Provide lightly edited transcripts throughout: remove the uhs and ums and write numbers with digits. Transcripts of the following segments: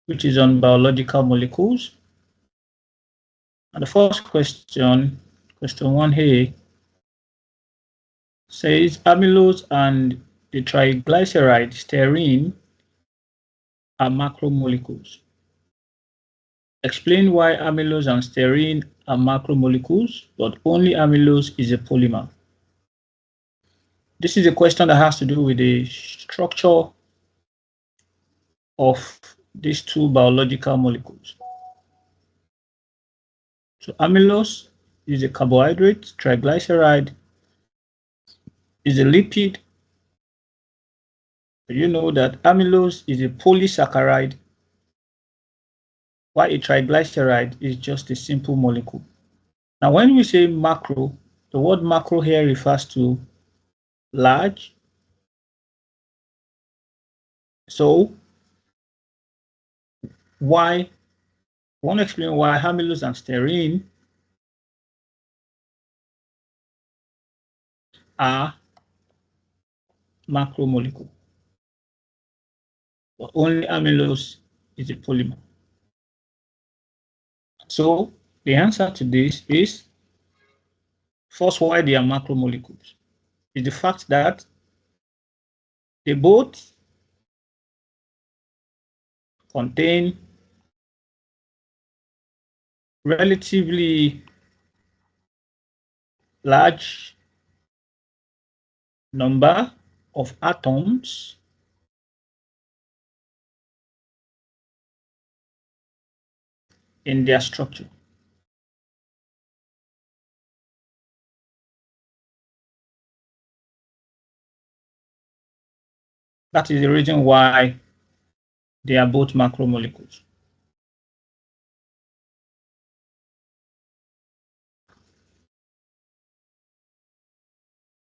which is on biological molecules. And the first question, question 1A, says amylose and the triglyceride styrene are macromolecules. Explain why amylose and styrene are macromolecules, but only amylose is a polymer. This is a question that has to do with the structure of these two biological molecules. So amylose is a carbohydrate, triglyceride is a lipid. You know that amylose is a polysaccharide, while a triglyceride is just a simple molecule. Now, when we say macro, the word macro here refers to large. So why, I want to explain why amylose and styrene are macromolecule, but only amylose is a polymer. So the answer to this is, first, why they are macromolecules is the fact that they both contain relatively large number of atoms in their structure. That is the reason why they are both macromolecules.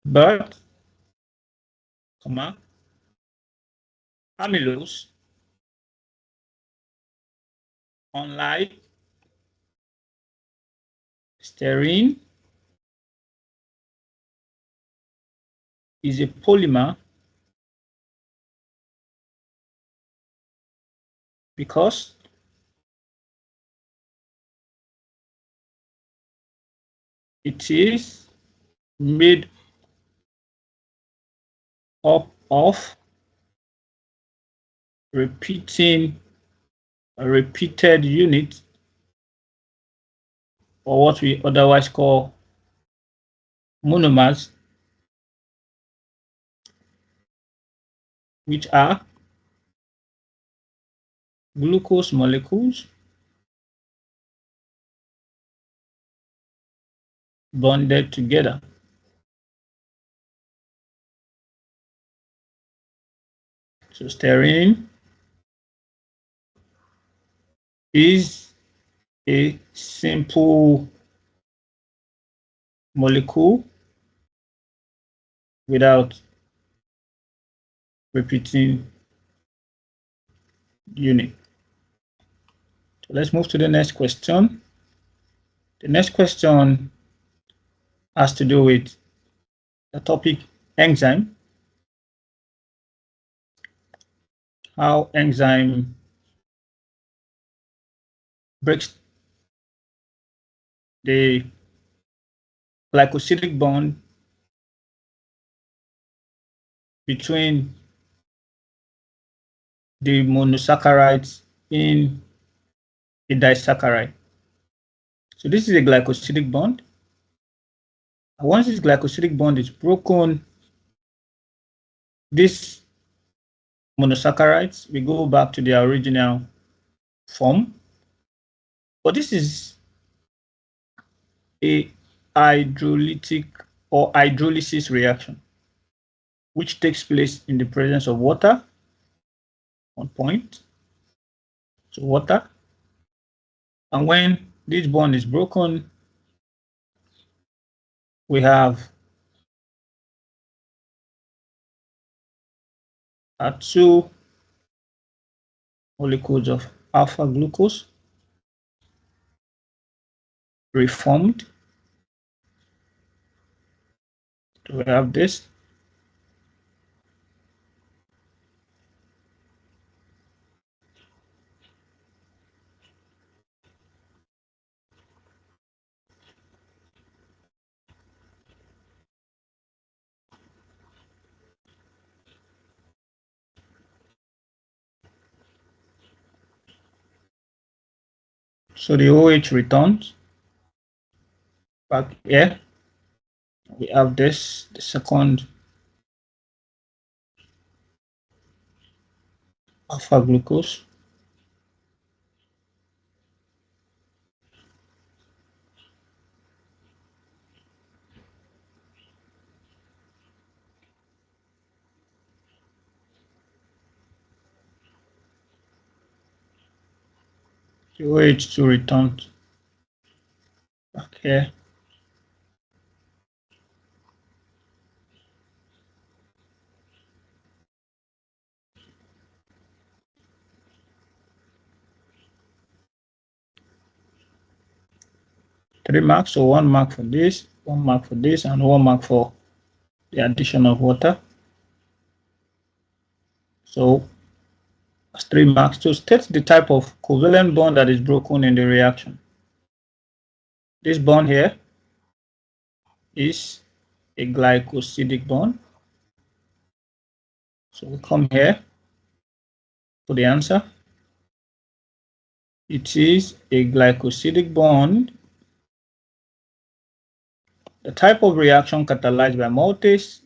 But, amylose, unlike styrene, is a polymer because it is made up of repeated units, or what we otherwise call monomers, which are glucose molecules bonded together. So styrene is a simple molecule without repeating unit. So let's move to the next question. The next question has to do with the topic enzyme. How enzyme breaks the glycosidic bond between the monosaccharides in a disaccharide. So this is a glycosidic bond. And once this glycosidic bond is broken, these monosaccharides will go back to their original form. But this is a hydrolytic or hydrolysis reaction, which takes place in the presence of water. 1 point. So water. And when this bond is broken, we have two molecules of alpha glucose reformed. So we have this. So the OH returns back here. We have this, the second alpha glucose. The OH2 returns back here. Three marks, so 1 mark for this, 1 mark for this, and 1 mark for the addition of water. So that's 3 marks. To state the type of covalent bond that is broken in the reaction. This bond here is a glycosidic bond. So we come here for the answer. It is a glycosidic bond. The type of reaction catalyzed by maltase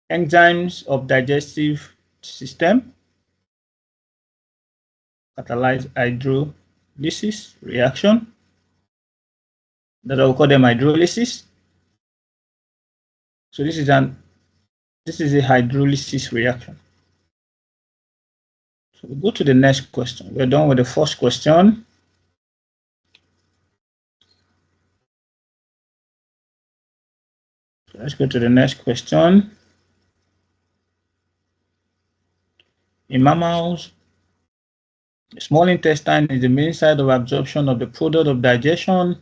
enzymes of digestive system, catalyzed hydrolysis reaction. That I will call them hydrolysis. So this is a hydrolysis reaction. So we go to the next question. We're done with the first question. So let's go to the next question. In mammals, the small intestine is the main site of absorption of the product of digestion.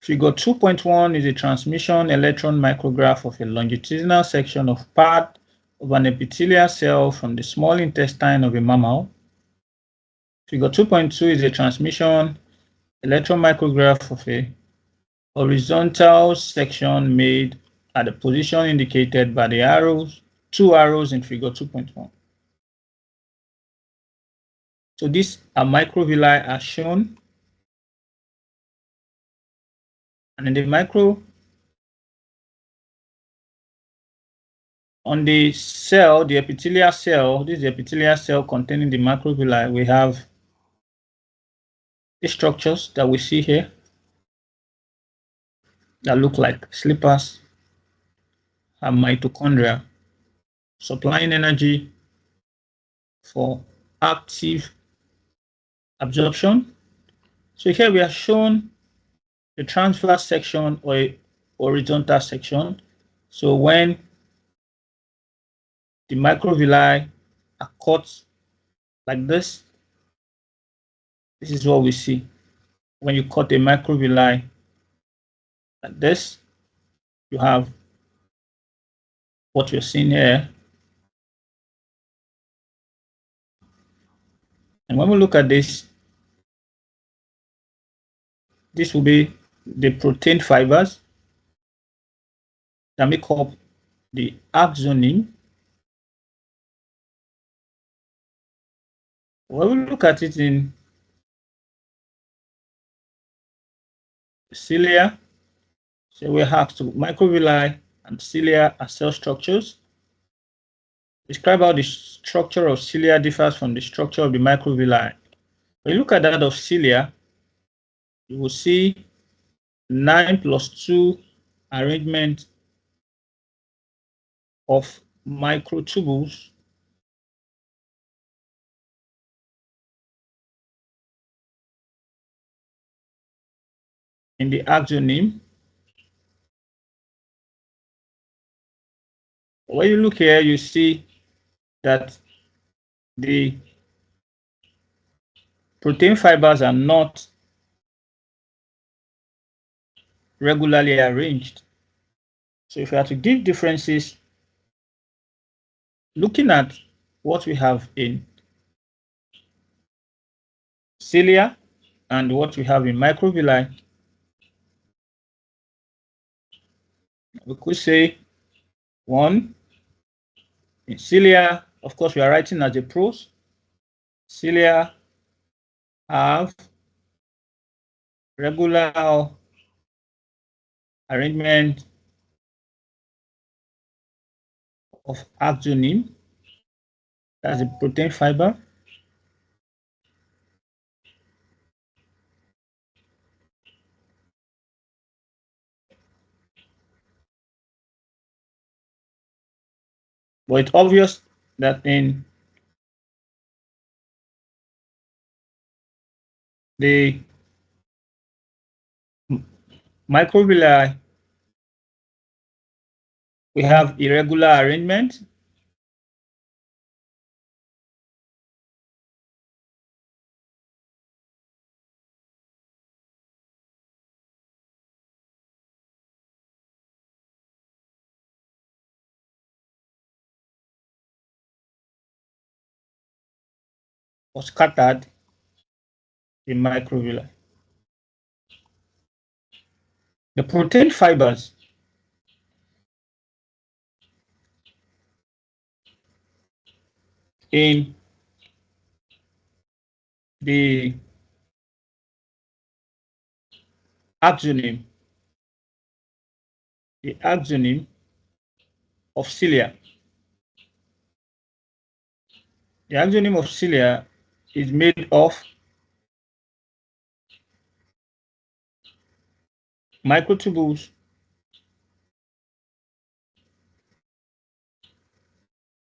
Figure 2.1 is a transmission electron micrograph of a longitudinal section of part of an epithelial cell from the small intestine of a mammal. Figure 2.2 is a transmission electron micrograph of a horizontal section made at the position indicated by the arrows, 2 arrows in figure 2.1. So these are microvilli as shown. And in the on the cell, the epithelial cell, this is the epithelial cell containing the microvilli, we have the structures that we see here that look like slippers and mitochondria, supplying energy for active absorption. So here we are shown the transverse section or a horizontal section. So when the microvilli are cut like this, this is what we see. When you cut a microvilli like this, you have what you're seeing here. And when we look at this, this will be the protein fibers that make up the axoneme. When we look at it in cilia, so we have to microvilli and cilia are cell structures. Describe how the structure of cilia differs from the structure of the microvilli. When you look at that of cilia, you will see 9+2 arrangement of microtubules in the axoneme. When you look here, you see that the protein fibers are not regularly arranged. So if you have to give differences, looking at what we have in cilia and what we have in microvilli, we could say one, in cilia, of course, we are writing as a prose. Cilia have regular arrangement of axoneme, that's a protein fiber, but it's obvious that in the microvilli we have irregular arrangement. Or scattered in microvilli. The protein fibers in the axoneme, of cilia. The axoneme of cilia is made of microtubules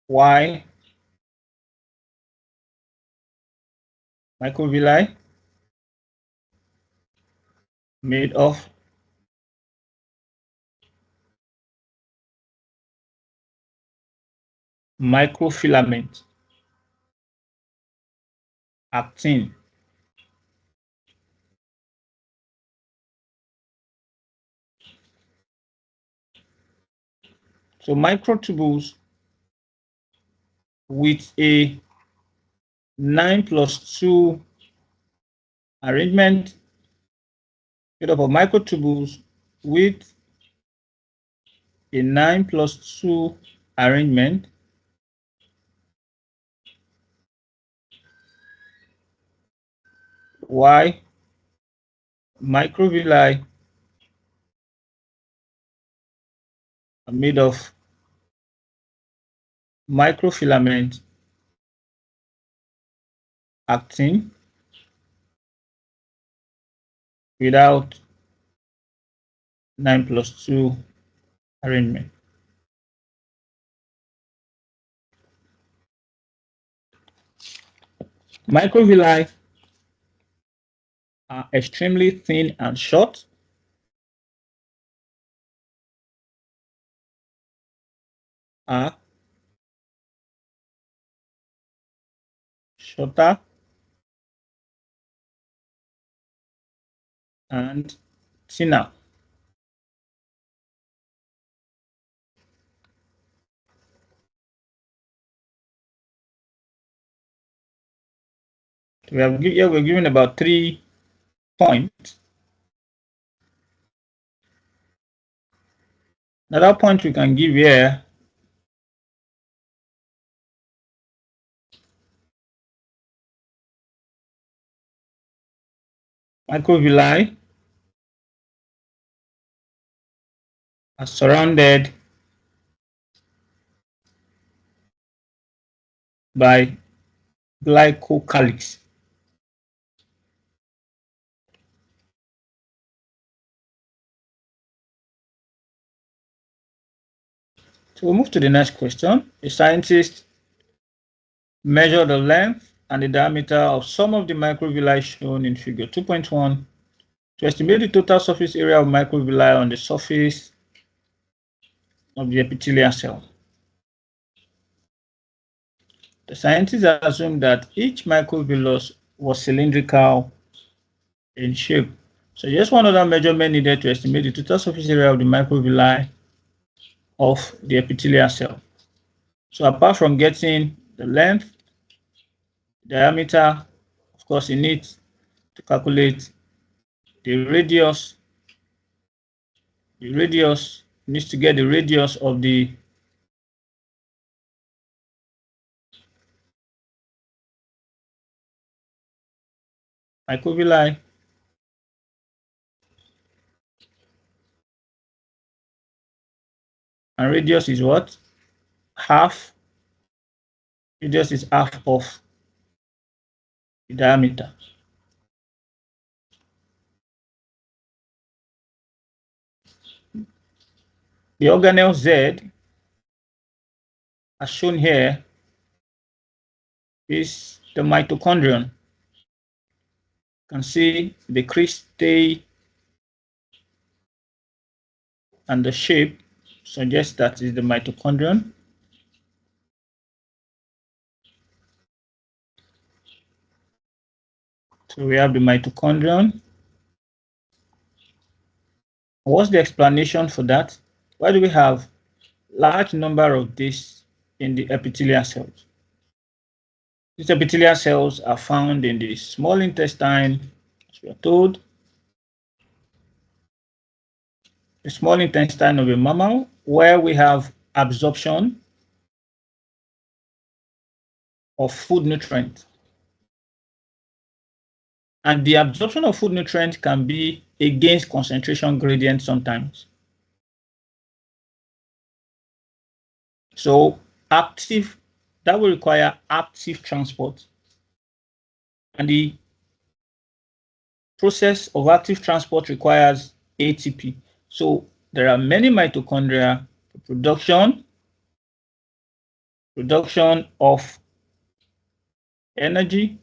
while microvilli made of microfilament actin. So microtubules with a 9+2 arrangement made up of microtubules with a 9+2 arrangement while microvilli are made of microfilament actin without 9+2 arrangement. Microvilli are extremely thin and short. Are shorter and thinner. We're given about 3 points. Another point we can give here microvilli are surrounded by glycocalyx. So we'll move to the next question. A scientist measured the length and the diameter of some of the microvilli shown in figure 2.1 to estimate the total surface area of microvilli on the surface of the epithelial cell. The scientists assumed that each microvillus was cylindrical in shape. So just one other measurement needed to estimate the total surface area of the microvilli of the epithelial cell. So apart from getting the length, diameter, of course, you need to calculate the radius. The radius needs to get the radius of the microvilli. And radius is what? Half. Radius is half of the diameter. The organelle Z, as shown here, is the mitochondrion. You can see the cristae and the shape suggests that is the mitochondrion. So we have the mitochondrion. What's the explanation for that? Why do we have large number of this in the epithelial cells? These epithelial cells are found in the small intestine, as we are told. The small intestine of a mammal, where we have absorption of food nutrients. And the absorption of food nutrients can be against concentration gradient sometimes. So that will require active transport. And the process of active transport requires ATP. So there are many mitochondria for production of energy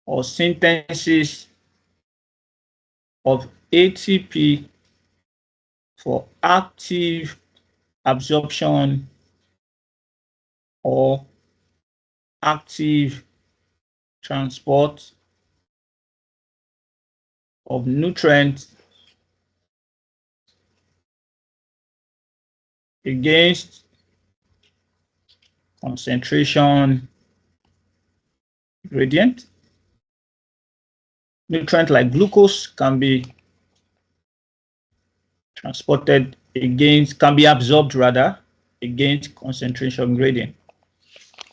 or synthesis of ATP for active absorption or active transport of nutrients against concentration gradient. Nutrient like glucose can be absorbed rather against concentration gradient.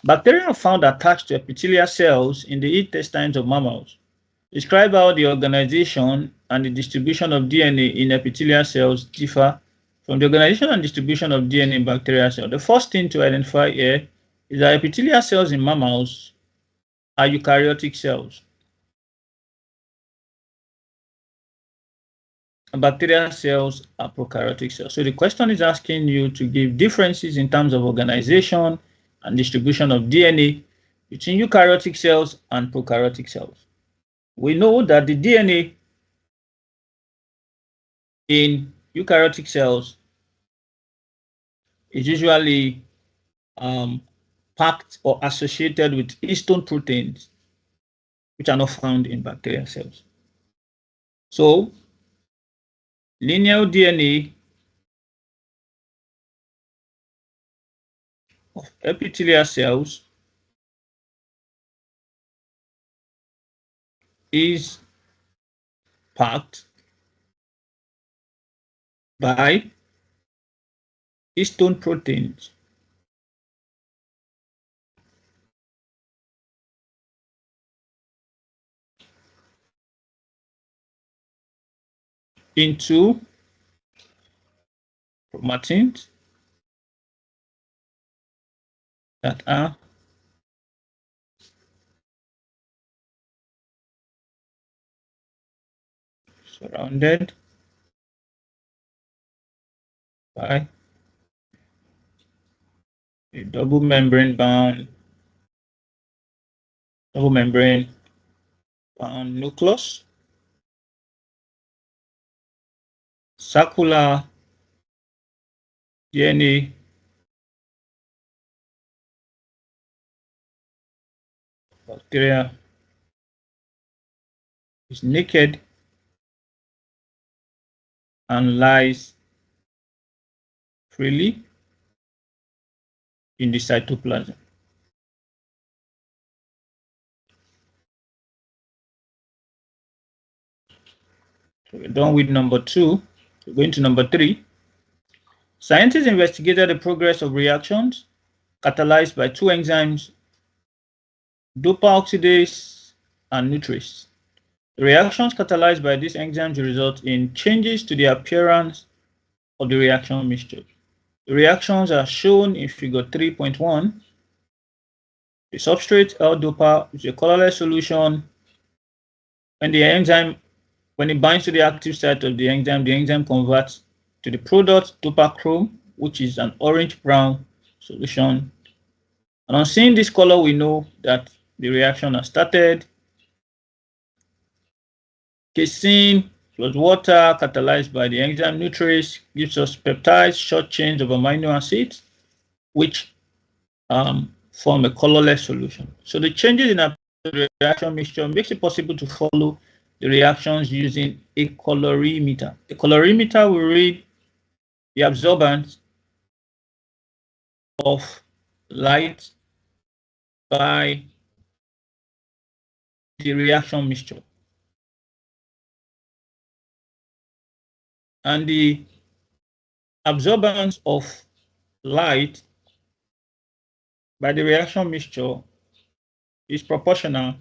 Bacteria are found attached to epithelial cells in the intestines of mammals. Describe how the organization and the distribution of DNA in epithelial cells differ from the organization and distribution of DNA in bacterial cells. The first thing to identify here is that epithelial cells in mammals are eukaryotic cells. And bacterial cells are prokaryotic cells. So the question is asking you to give differences in terms of organization and distribution of DNA between eukaryotic cells and prokaryotic cells. We know that the DNA in eukaryotic cells is usually packed or associated with histone proteins, which are not found in bacterial cells. So linear DNA of epithelial cells is packed by histone proteins into chromatins that are surrounded by a double membrane bound nucleus, circular DNA bacteria is naked and lies freely in the cytoplasm. So we're done with number 2. We're going to number 3. Scientists investigated the progress of reactions catalyzed by two enzymes, dopa oxidase and nuclease. The reactions catalyzed by these enzymes result in changes to the appearance of the reaction mixture. The reactions are shown in figure 3.1. The substrate L-dopa is a colorless solution. When it binds to the active site of the enzyme converts to the product dopachrome, which is an orange-brown solution. And on seeing this color, we know that the reaction has started. Casein plus water catalyzed by the enzyme nuclease gives us peptides, short chains of amino acids, which form a colorless solution. So the changes in the reaction mixture makes it possible to follow the reactions using a colorimeter. A colorimeter will read the absorbance of light by the reaction mixture. And the absorbance of light by the reaction mixture is proportional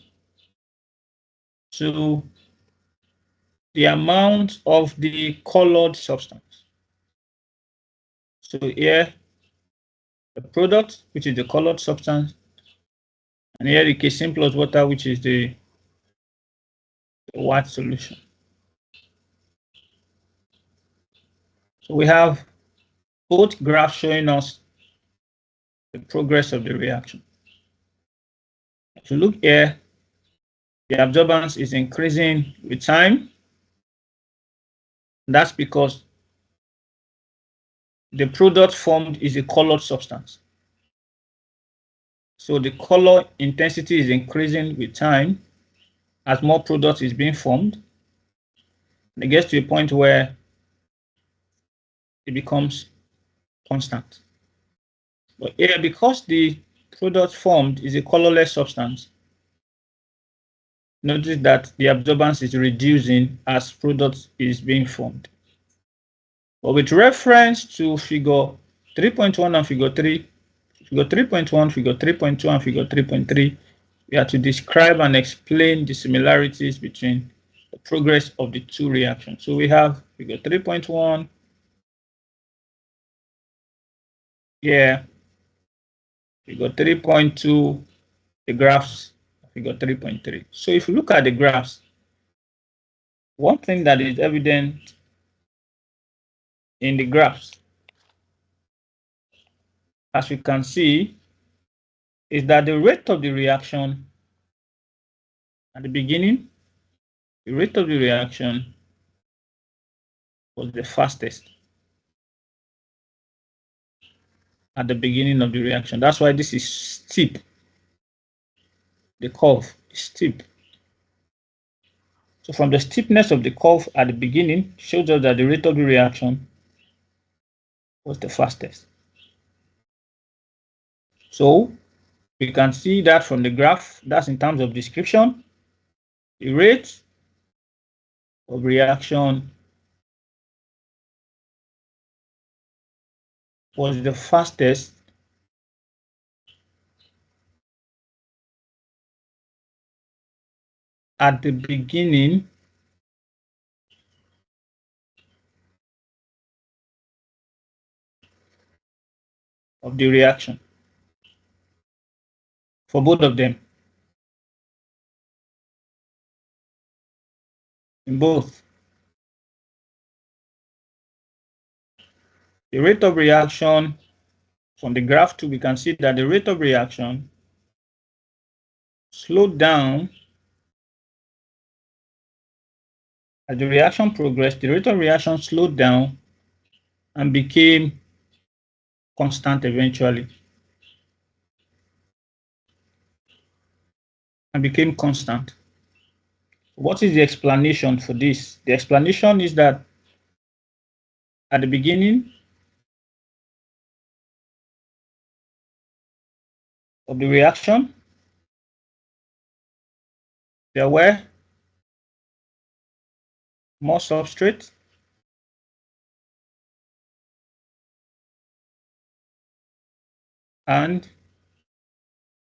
to the amount of the colored substance. So here, the product, which is the colored substance, and here the casein plus water, which is the white solution. So we have both graphs showing us the progress of the reaction. If you look here, the absorbance is increasing with time. That's because the product formed is a colored substance. So the color intensity is increasing with time as more product is being formed. And it gets to a point where it becomes constant. But here, because the product formed is a colorless substance, notice that the absorbance is reducing as product is being formed. But with reference to figure 3.1 and figure 3, figure 3.1, figure 3.2, and figure 3.3, we have to describe and explain the similarities between the progress of the two reactions. So we have figure 3.1 here, figure 3.2, the graphs, figure 3.3. So if you look at the graphs, one thing that is evident in the graphs, as we can see, is that the rate of the reaction at the beginning, the rate of the reaction was the fastest at the beginning of the reaction. That's why this is steep. The curve is steep. So from the steepness of the curve at the beginning shows us that the rate of the reaction was the fastest. So we can see that from the graph, that's in terms of description. The rate of reaction was the fastest at the beginning of the reaction for both of them. In both, the rate of reaction from the graph 2, we can see that the rate of reaction slowed down as the reaction progressed. The rate of reaction slowed down and became constant eventually. And became constant. What is the explanation for this? The explanation is that at the beginning of the reaction, there were more substrate and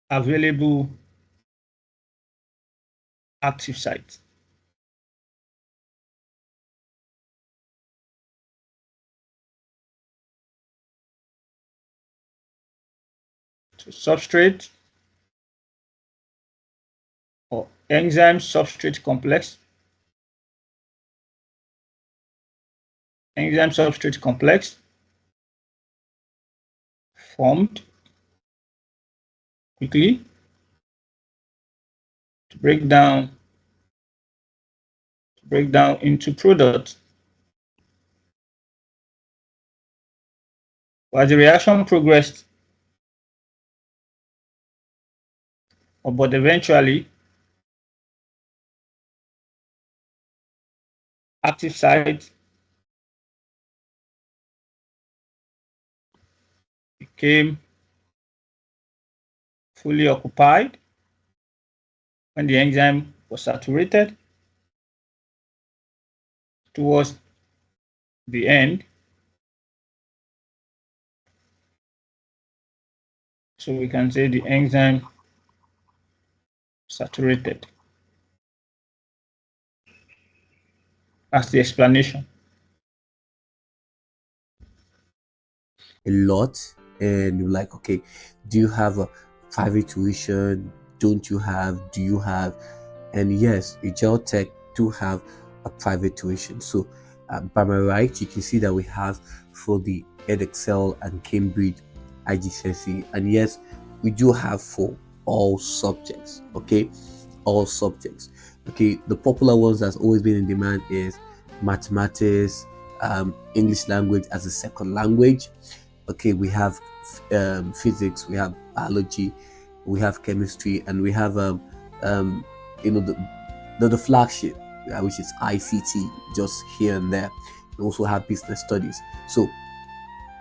available active site. So substrate or enzyme substrate complex. Enzyme substrate complex formed quickly to break down into products. As the reaction progressed, but eventually active site became fully occupied when the enzyme was saturated towards the end. So we can say the enzyme saturated. That's the explanation. A lot, and you're like, okay, do you have a private tuition? Don't you have? Do you have? And yes, Ajiro Tech do have a private tuition. So by my right, you can see that we have for the EdExcel and Cambridge IGCSE, and yes, we do have for all subjects. Okay, all subjects. Okay, the popular ones that's always been in demand is mathematics, English language as a second language. Okay, we have physics, we have biology, we have chemistry, and we have um, you know the flagship, which is ICT, just here and there. We also have business studies. So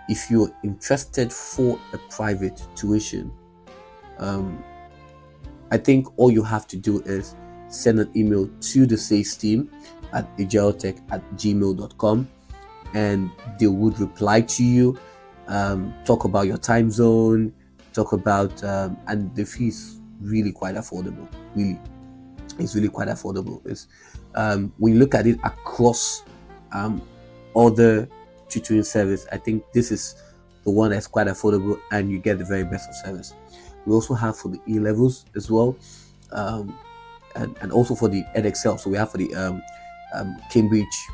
if you're interested for a private tuition, um, I think all you have to do is send an email to the sales team at agiletech@gmail.com, and they would reply to you, talk about your time zone, talk about, and the fee is really quite affordable. Really, it's really quite affordable. It's when you look at it across other tutoring service, I think this is the one that's quite affordable, and you get the very best of service. We also have for the E levels as well, um, and also for the EdExcel. So we have for the Cambridge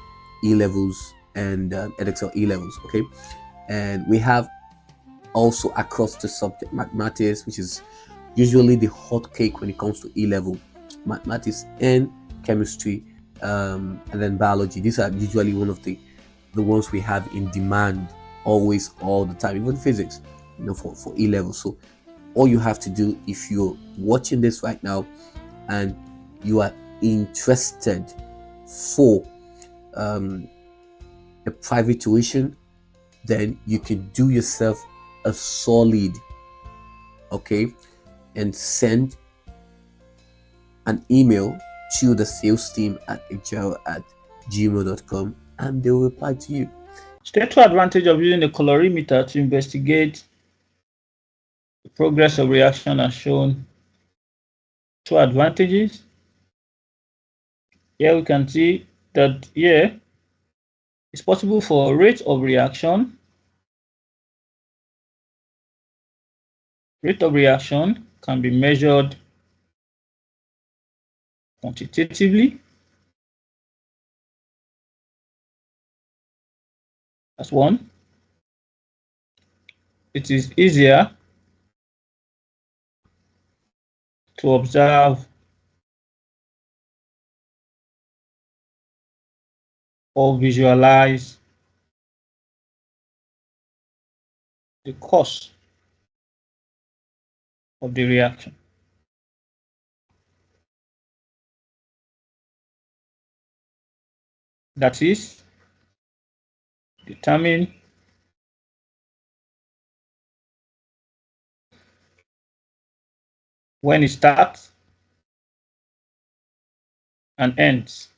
E levels and EdExcel E levels. Okay, and we have also across the subject mathematics, which is usually the hot cake when it comes to E level mathematics and chemistry, and then biology. These are usually one of the ones we have in demand always, all the time. Even physics, for E level. So all you have to do, if you're watching this right now and you are interested for a private tuition, then you can do yourself a solid, okay, and send an email to the sales team at agile@gmail.com, and they'll reply to you. State two advantage of using a colorimeter to investigate the progress of reaction are shown. Two advantages. Here we can see that here it's possible for rate of reaction. Rate of reaction can be measured quantitatively. That's one. It is easier to observe or visualize the cause of the reaction. That is, determine when it starts and ends.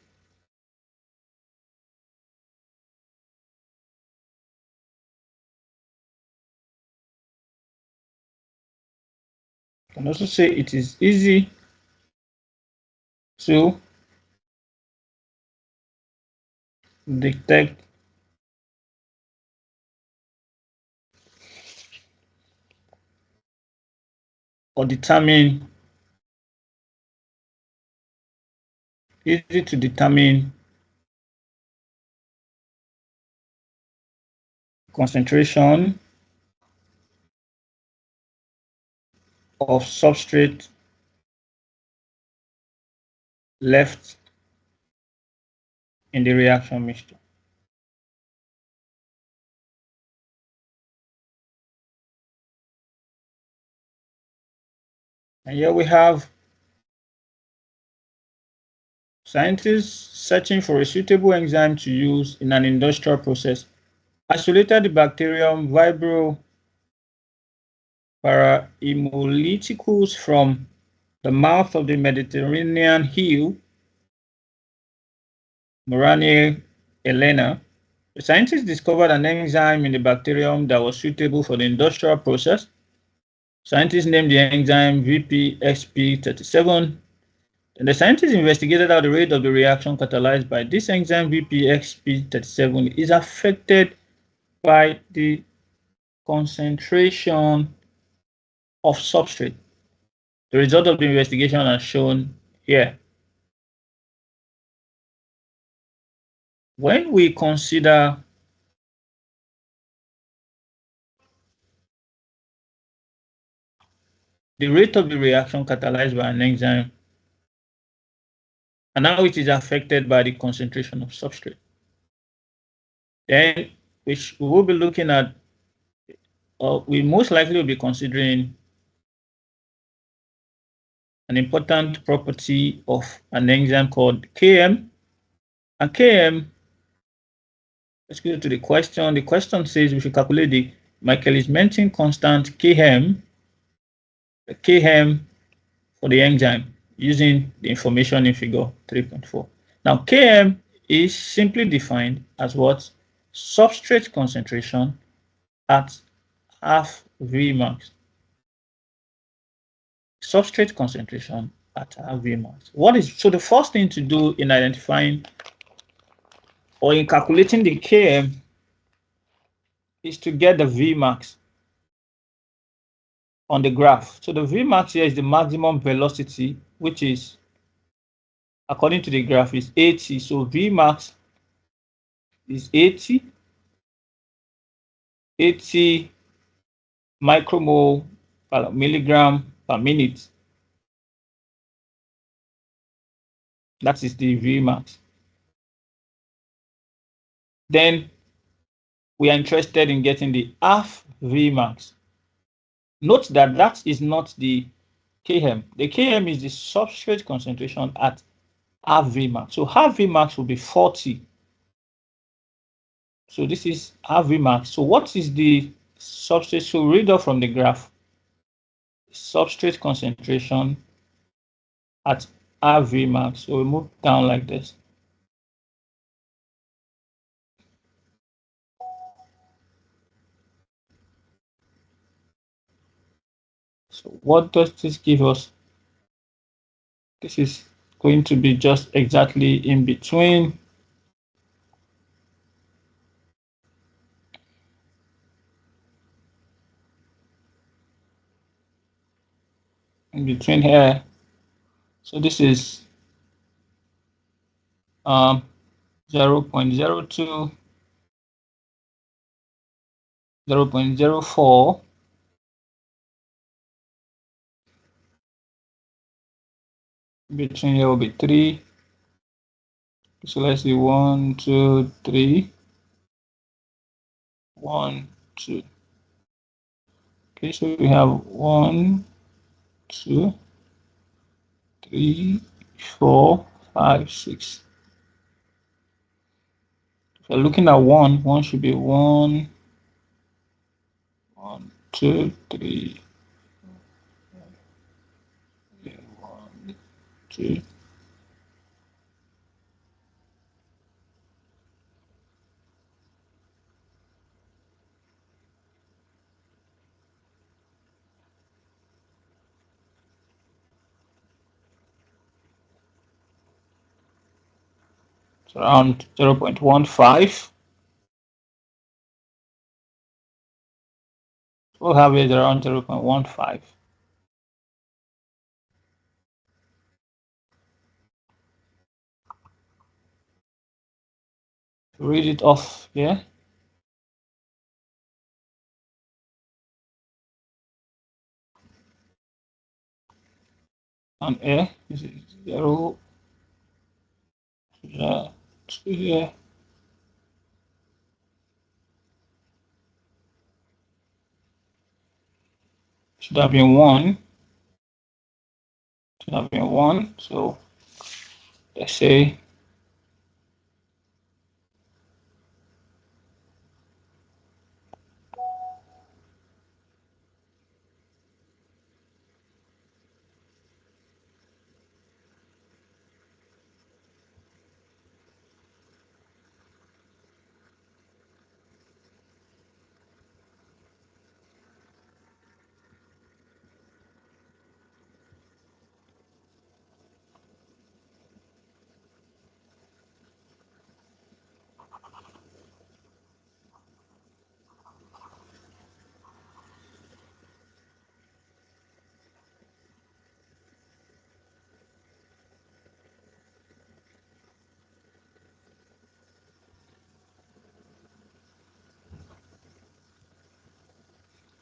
You can also say it is easy to detect or determine easy to determine concentration of substrate left in the reaction mixture. And here we have scientists searching for a suitable enzyme to use in an industrial process isolated the bacterium Vibrio parahemolyticus from the mouth of the Mediterranean eel, Morania elena. The scientists discovered an enzyme in the bacterium that was suitable for the industrial process. Scientists named the enzyme VPXP37. And the scientists investigated how the rate of the reaction catalyzed by this enzyme VPXP37 is affected by the concentration of substrate. The result of the investigation are shown here. When we consider the rate of the reaction catalyzed by an enzyme and how it is affected by the concentration of substrate, then we will be looking at, or we most likely will be considering an important property of an enzyme called Km. And Km, let's go to the question. The question says we should calculate the Michaelis-Menten constant Km, the Km for the enzyme using the information in figure 3.4. Now, Km is simply defined as what? Substrate concentration at half Vmax. Substrate concentration at half Vmax. So the first thing to do in identifying or in calculating the Km is to get the Vmax on the graph. So the Vmax here is the maximum velocity, which is, according to the graph, is 80. So Vmax is 80 micromole per milligram per minute. That is the Vmax. Then we are interested in getting the half Vmax. Note that that is not the Km. The Km is the substrate concentration at half Vmax. So half Vmax will be 40. So this is half Vmax. So what is the substrate? So read off from the graph. Substrate concentration at half Vmax. So we move down like this. So what does this give us? This is going to be just exactly in between here. So this is 0.02, 0.04, between here will be 3. So let's see, 1, 2, 3, 1, 2. Okay, so we have 1, 2, 3, 4, 5, 6. If you're looking at 1 should be 1, 1, 2, 3, 1, 2. It's around 0.15. We'll have it around 0.15. Read it off here. And here, this is 0, 2 here. Should have been 1. Should have been 1. So let's say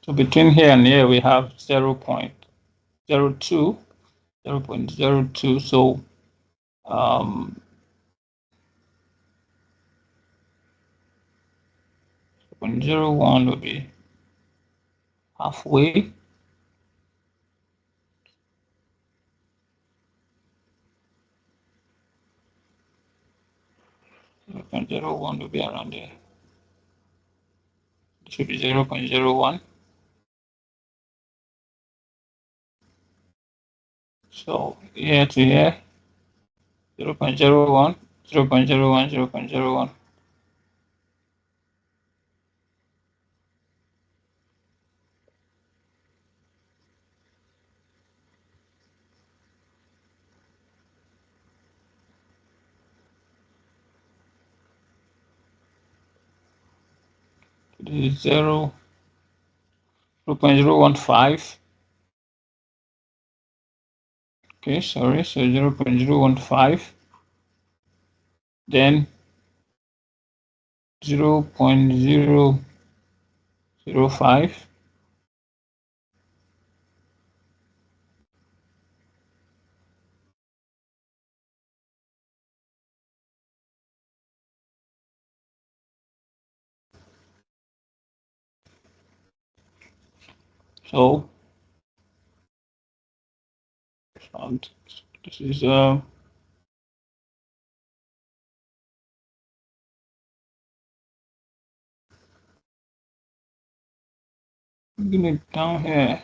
so between here and here we have 0.02, 0.02. So 0.01 will be halfway. 0.01 will be around there. It should be 0.01. So here to here, 0.01, 0.01, 0.01. This is 0.015. Okay, sorry, so 0.015. Then 0.005. So this is bring it down here.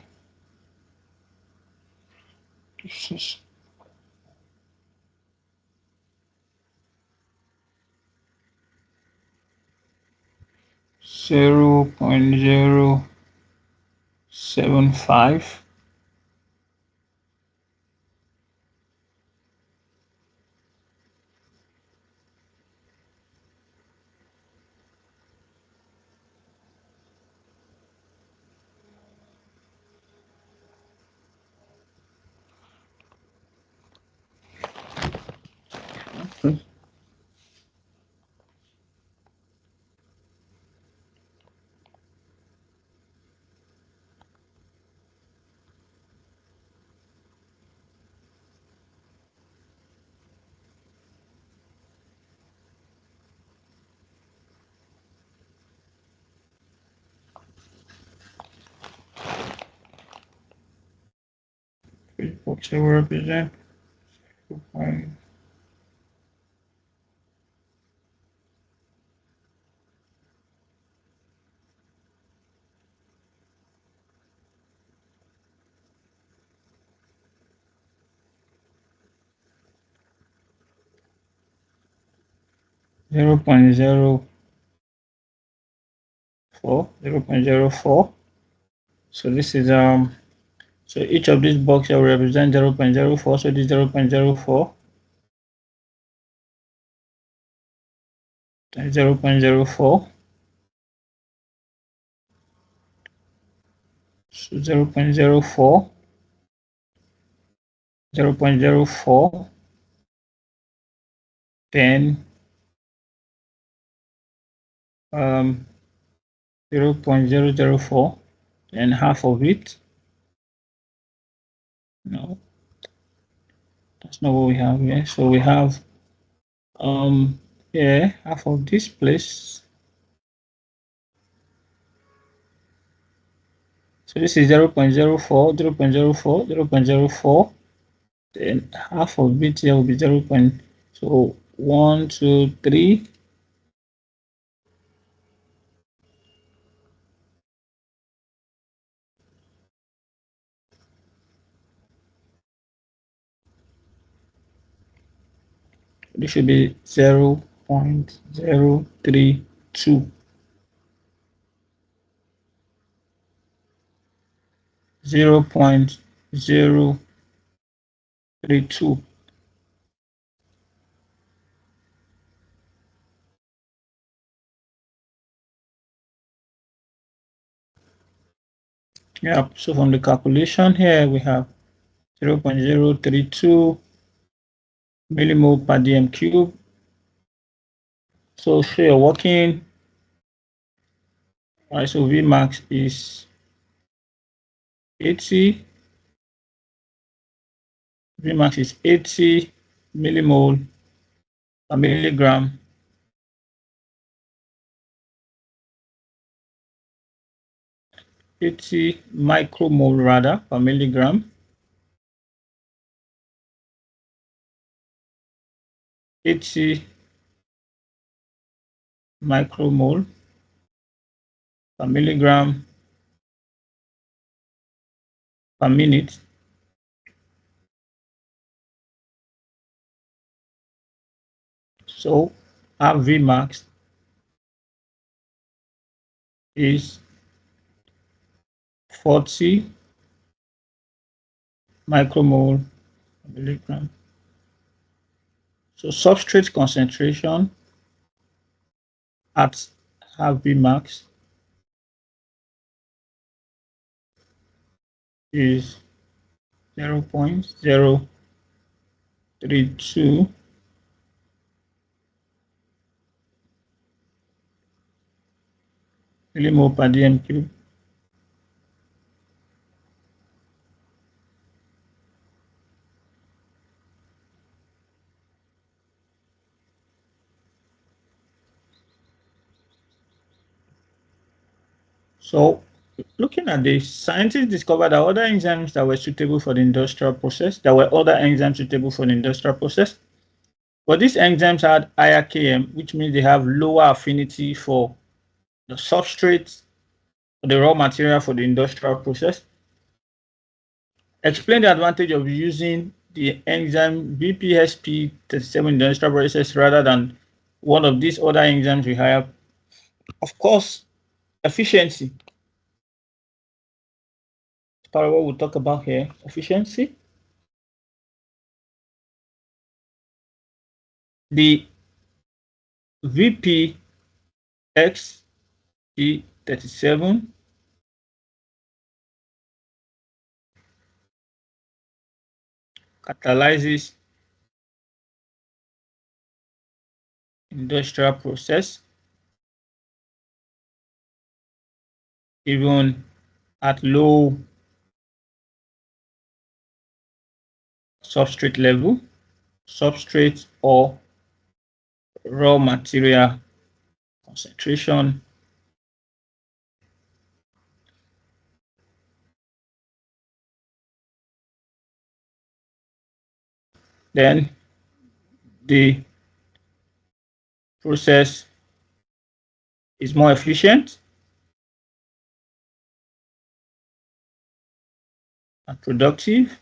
This is 0.075. Okay. 8 box will represent 0.04, 0.04. So this is so each of these boxes will represent 0.04. So this 0.04. times 0.04. So 0.04, 0.04, then 0.004, and half of it. No, that's not what we have here. So we have here half of this place. So this is 0.04, 0.04, 0.04. Then half of it here will be 0. So 1, 2, 3. This should be 0.032. 0.032. Yeah, so from the calculation here, we have 0.032 millimole per dm cube. So you're working, all right, so Vmax is 80. Vmax is 80 millimole per milligram. Eighty micromole rather per milligram. 80 micromole per milligram per minute. So our Vmax is 40 micromole per milligram. So substrate concentration at half Vmax is 0.032 millimole per dm cube. So looking at this, scientists discovered that other enzymes that were suitable for the industrial process, there were other enzymes suitable for the industrial process, but these enzymes had higher Km, which means they have lower affinity for the substrate, the raw material for the industrial process. Explain the advantage of using the enzyme VPSP37 industrial process rather than one of these other enzymes we have. Of course, efficiency. Part of what we'll talk about here, efficiency. The VPXP37 catalyzes industrial process even at low substrate level, substrate or raw material concentration. Then the process is more efficient and productive.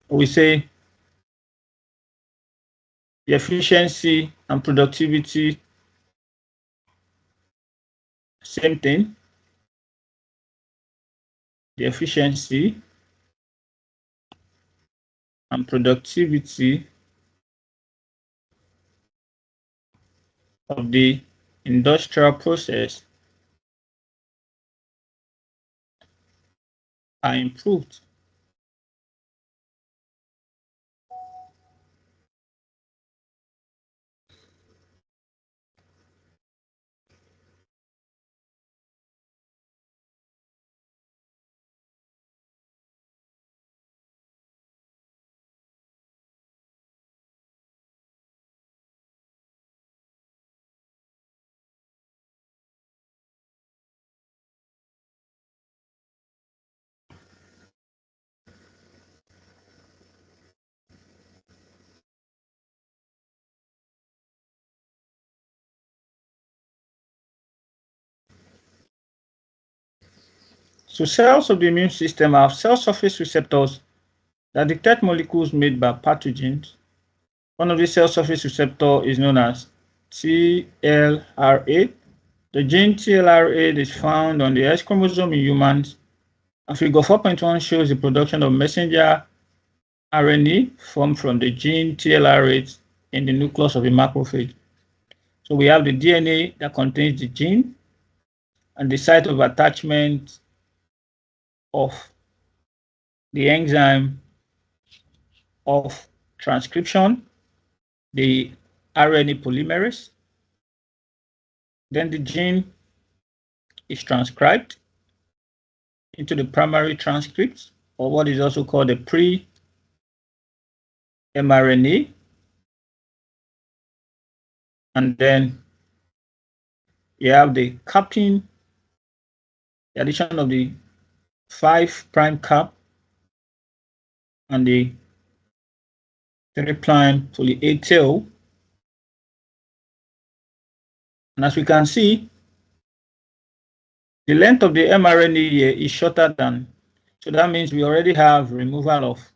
We say the efficiency and productivity, same thing. The efficiency and productivity of the industrial process are improved. So cells of the immune system have cell surface receptors that detect molecules made by pathogens. One of the cell surface receptors is known as TLRA. The gene TLRA is found on the X chromosome in humans, and figure 4.1 shows the production of messenger RNA formed from the gene TLRA in the nucleus of a macrophage. So we have the DNA that contains the gene and the site of attachment of the enzyme of transcription, the RNA polymerase. Then the gene is transcribed into the primary transcript, or what is also called the pre-mRNA. And then you have the capping, the addition of the 5' cap and the 3' poly-A tail. And as we can see, the length of the mRNA here is shorter than, so that means we already have removal of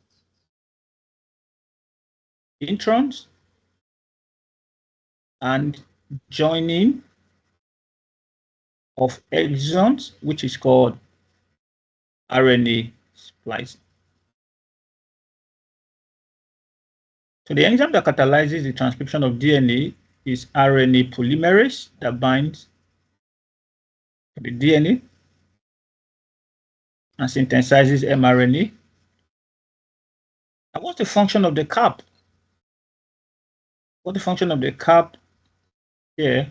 introns and joining of exons, which is called RNA splicing. So the enzyme that catalyzes the transcription of DNA is RNA polymerase that binds to the DNA and synthesizes mRNA. And what's the function of the cap? What's the function of the cap here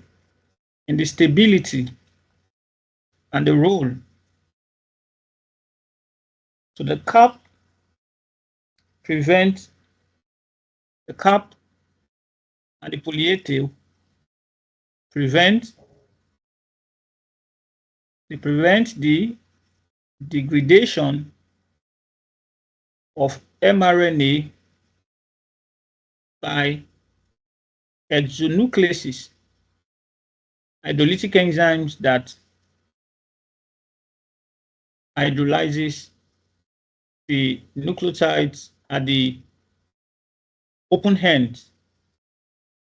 in the stability and the role? So the cap prevents the cap and the poly-A tail prevent the degradation of mRNA by exonucleases, hydrolytic enzymes that hydrolyzes the nucleotides at the open ends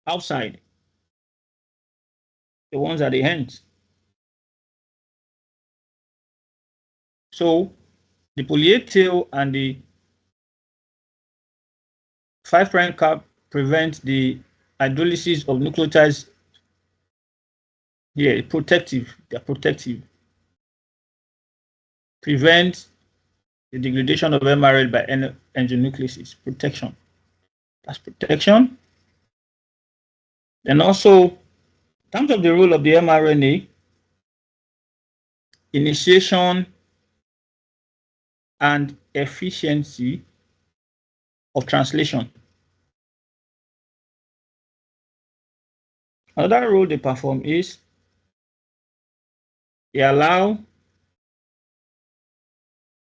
outside, the ones at the ends. So the poly-A tail and the 5' cap prevent the hydrolysis of nucleotides here, protective, they're protective. Prevent the degradation of mRNA by endonucleases, protection. That's protection. Then also, in terms of the role of the mRNA, initiation and efficiency of translation. Another role they perform is they allow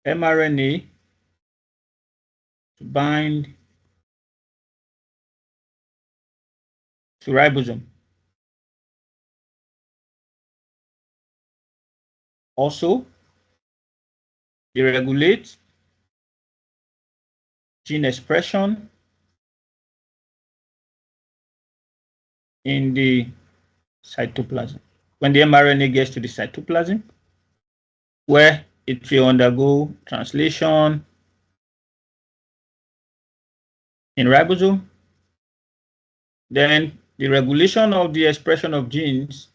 mRNA to bind to ribosome. Also, they regulate gene expression in the cytoplasm. When the mRNA gets to the cytoplasm, where it will undergo translation in ribosome. Then the regulation of the expression of genes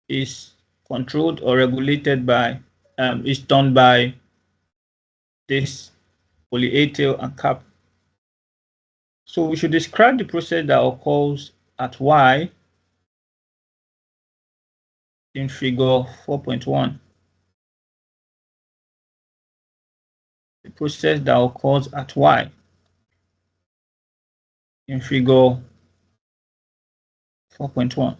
is controlled or regulated by, is done by this poly A tail and cap. So we should describe the process that occurs at Y in figure 4.1. The process that occurs at Y in figure 4.1.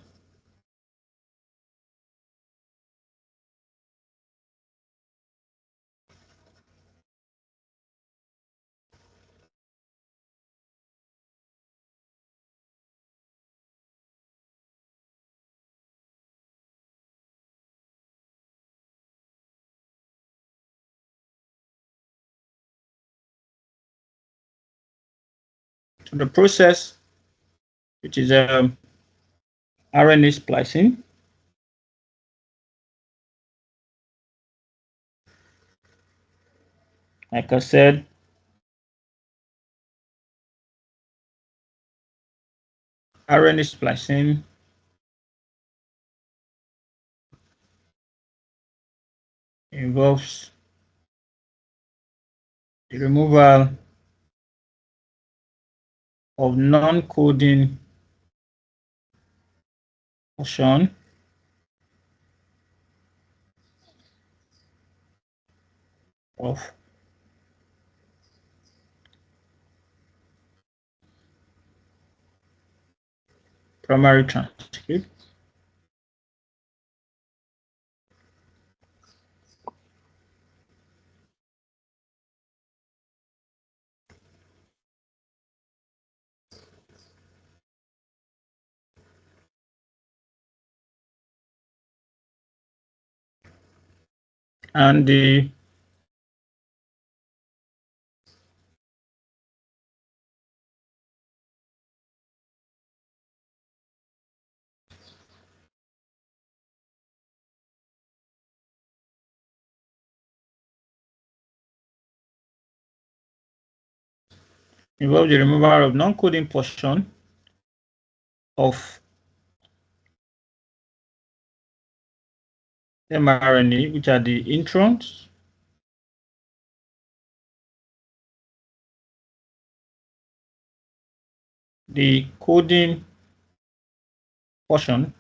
So the process, which is RNA splicing, like I said, RNA splicing involves the removal of non-coding portion of primary transcript and the involves the removal of non-coding portion of mRNA, which are the introns, the coding portion,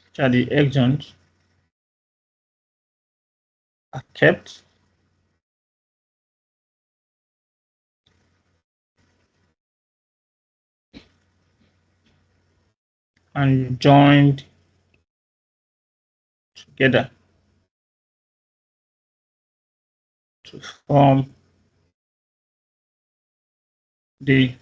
which are the exons, are kept and joined together to form the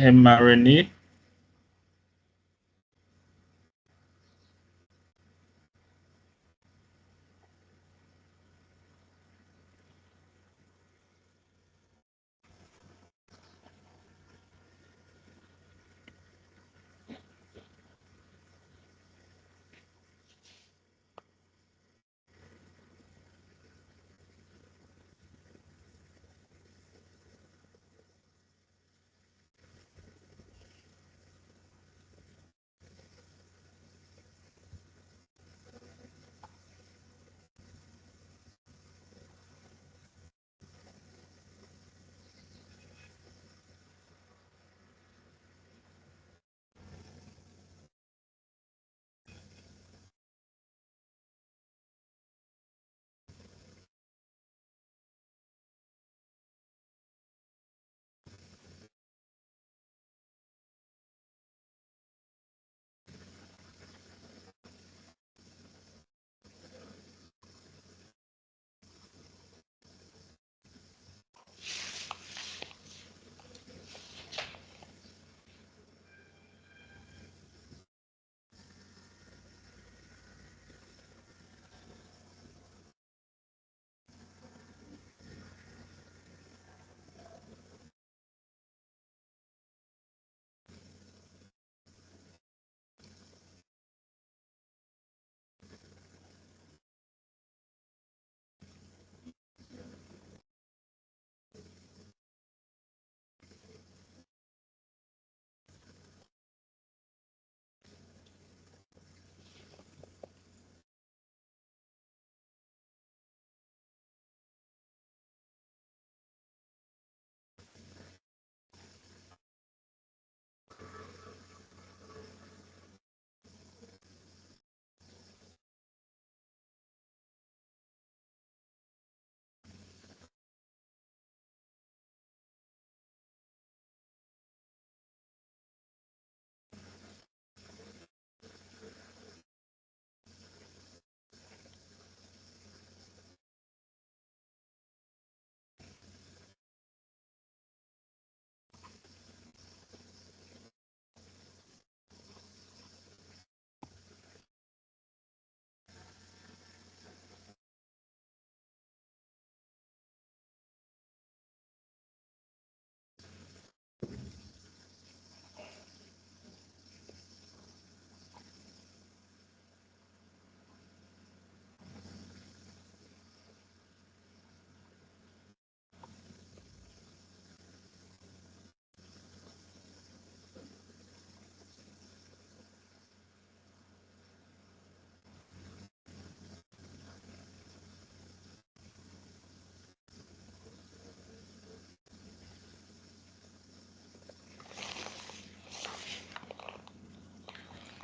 mRNA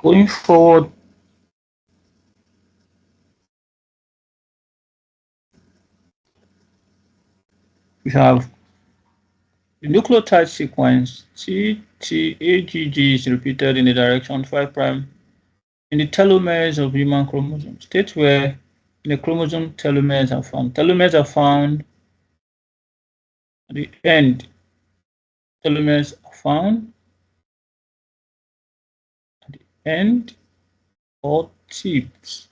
Going forward, we have the nucleotide sequence TTAGG is repeated in the direction 5' in the telomeres of human chromosomes. State where in the chromosome telomeres are found. Telomeres are found at the end. Telomeres are found at the end or tips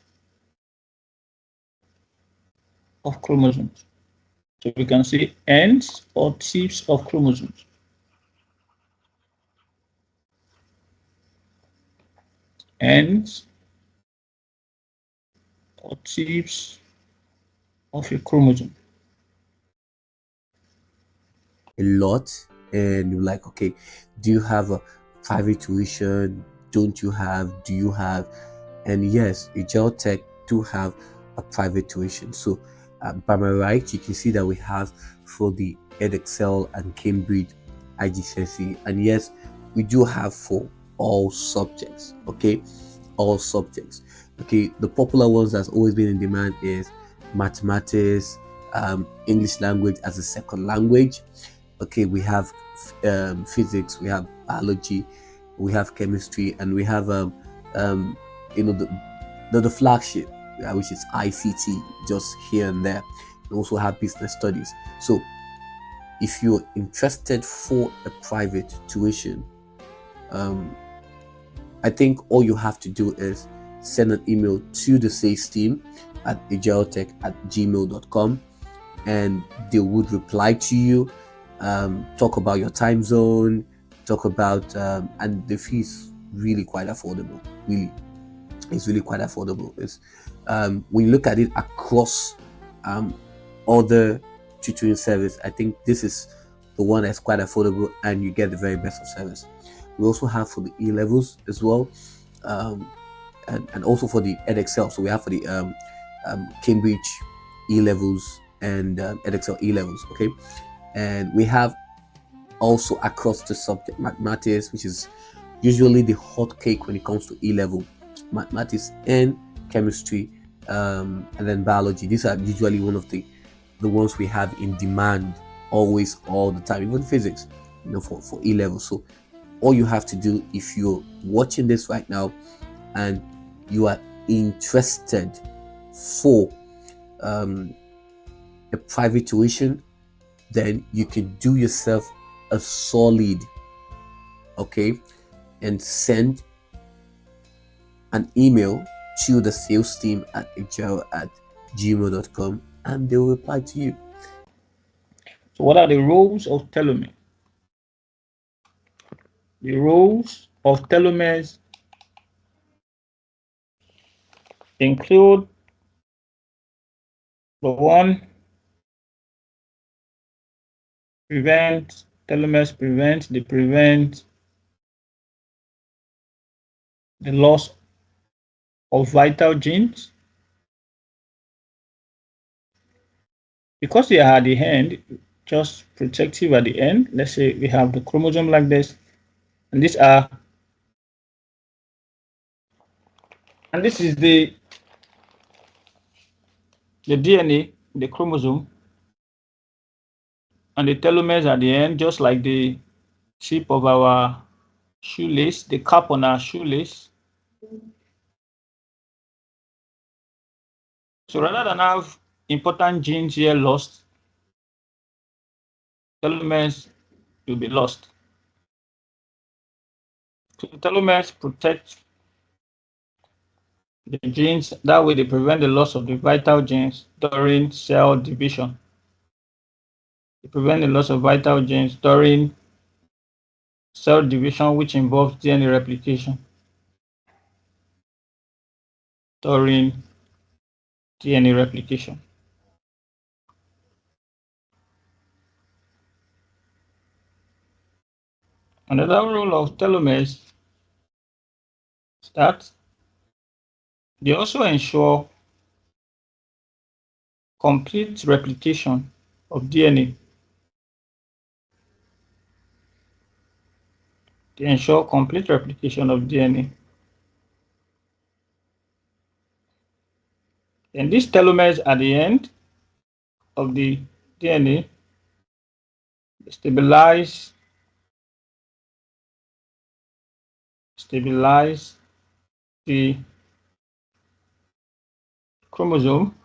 of chromosomes. So we can say ends or tips of chromosomes. Ends or tips of a chromosome. A lot, and you're like, okay, do you have a private tuition? Don't you have? Do you have? And yes, Ajiro Tech do have a private tuition. So by my right, you can see that we have for the EdExcel and Cambridge IGCSE, and yes, we do have for all subjects. Okay, all subjects. Okay, the popular ones that's always been in demand is mathematics, English language as a second language. Okay, we have physics, we have biology, we have chemistry, and we have um, you know the flagship, which is ICT, just here and there. We also have business studies. So if you're interested for a private tuition, I think all you have to do is send an email to the sales team at ajirotech@gmail.com, and they would reply to you, talk about your time zone, talk about, and the fee is really quite affordable. Really, it's really quite affordable. It's when you look at it across other tutoring service, I think this is the one that's quite affordable, and you get the very best of service. We also have for the E levels as well, and also for the EdExcel. So we have for the Cambridge E levels and EdExcel E levels. Okay, and we have also across the subject mathematics, which is usually the hot cake when it comes to E level, mathematics and chemistry, and then biology. These are usually one of the ones we have in demand always, all the time, even physics, for E level. So all you have to do, if you're watching this right now and you are interested for a private tuition, then you can do yourself a solid, okay, and send an email to the sales team at ajiro@gmail.com, and they'll reply to you. So what are the roles of telomeres? The roles of telomeres include the one, they prevent the loss of vital genes. Because they are at the end, just protective at the end. Let's say we have the chromosome like this, and this is the DNA, the chromosome, and the telomeres at the end, just like the tip of our shoelace, the cap on our shoelace. So rather than have important genes here lost, telomeres will be lost. So the telomeres protect the genes. That way they prevent the loss of the vital genes during cell division. They prevent the loss of vital genes during cell division, which involves DNA replication. During DNA replication. Another role of telomeres is that they also ensure complete replication of DNA. They ensure complete replication of DNA. And these telomeres at the end of the DNA stabilize the chromosome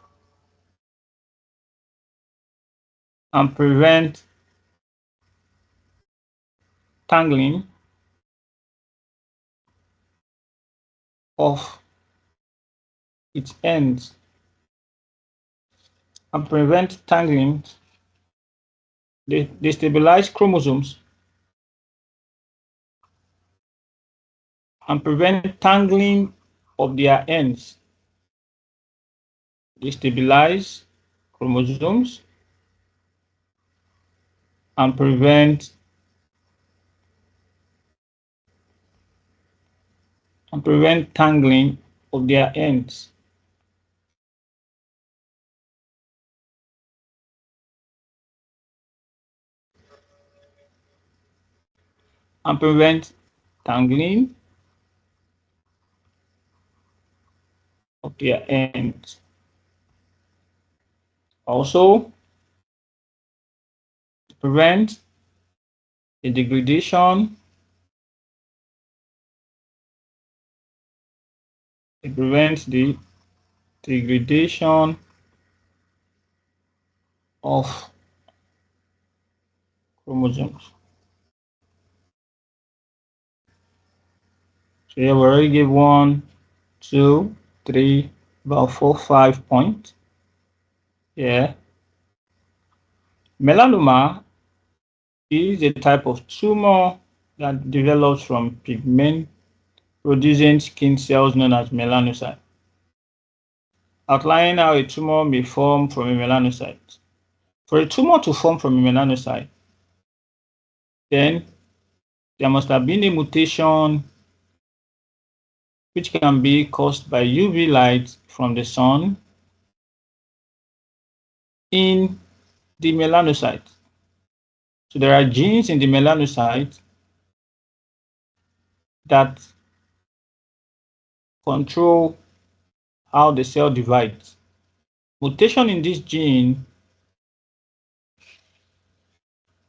and prevent tangling of its ends and prevent tangling. They stabilize chromosomes and prevent tangling of their ends. They stabilize chromosomes and prevent tangling of their ends. And prevent tangling of their ends. Also, prevent the degradation of chromosomes. So here we already give 1, 2, 3, about 4, 5 points. Yeah. Melanoma is a type of tumor that develops from pigment producing skin cells known as melanocytes. Outlining how a tumor may form from a melanocyte. For a tumor to form from a melanocyte, then there must have been a mutation which can be caused by UV light from the sun in the melanocyte. So there are genes in the melanocyte that control how the cell divides. Mutation in this gene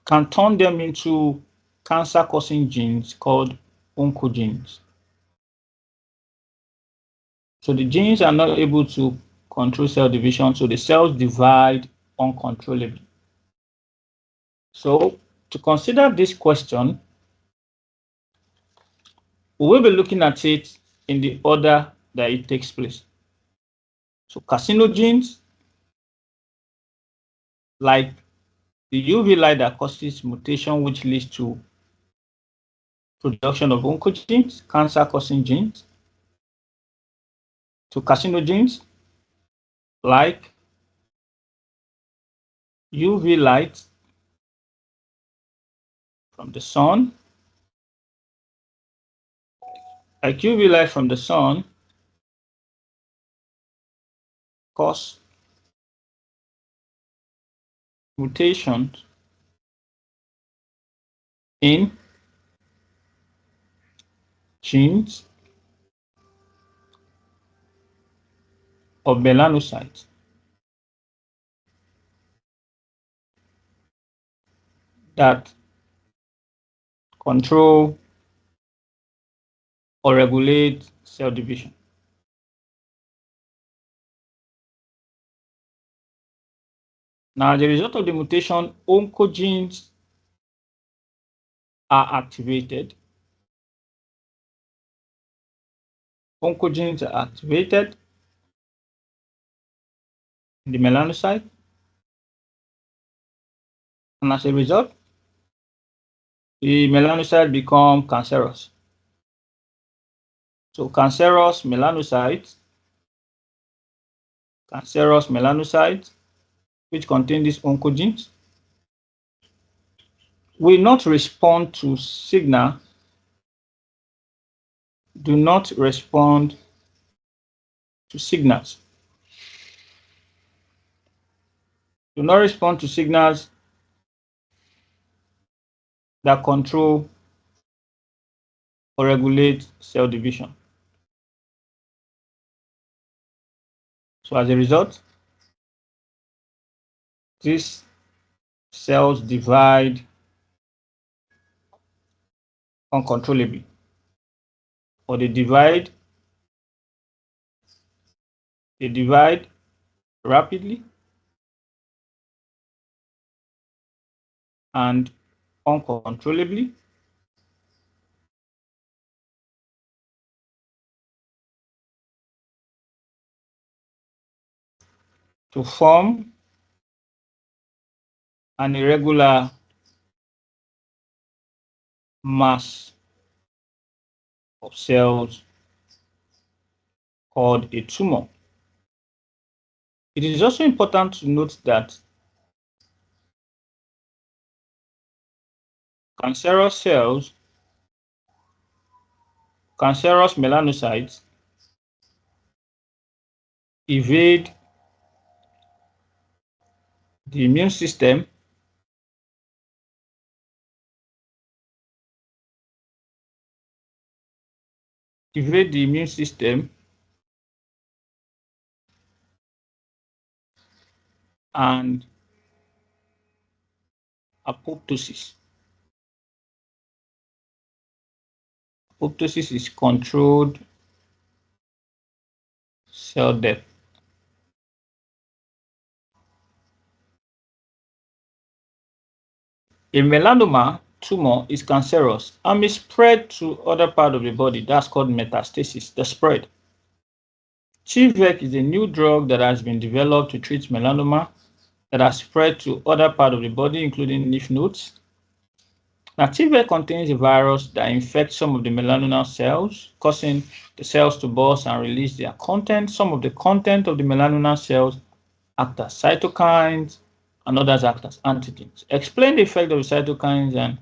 can turn them into cancer-causing genes called oncogenes. So the genes are not able to control cell division, so the cells divide uncontrollably. So to consider this question, we will be looking at it in the order that it takes place. So carcinogens, like the UV light that causes mutation, which leads to production of oncogenes, cancer-causing genes. To carcinogens, like UV light from the sun, cause mutations in genes of melanocytes that control or regulate cell division. Now, as a result of the mutation, oncogenes are activated. Oncogenes are activated in the melanocyte, and as a result, the melanocyte become cancerous. So cancerous melanocytes, which contain these oncogenes, will not respond to signal, do not respond to signals, that control or regulate cell division. So as a result, these cells divide uncontrollably, or they divide rapidly and uncontrollably to form an irregular mass of cells called a tumor. It is also important to note that cancerous cells, cancerous melanocytes evade the immune system and apoptosis. Apoptosis is controlled cell death. A melanoma tumor is cancerous and may spread to other parts of the body. That's called metastasis, the spread. TVEC is a new drug that has been developed to treat melanoma that has spread to other parts of the body, including lymph nodes. Now, TVEC contains a virus that infects some of the melanoma cells, causing the cells to burst and release their content. Some of the content of the melanoma cells act as cytokines, and others act as antigens. Explain the effect of the cytokines and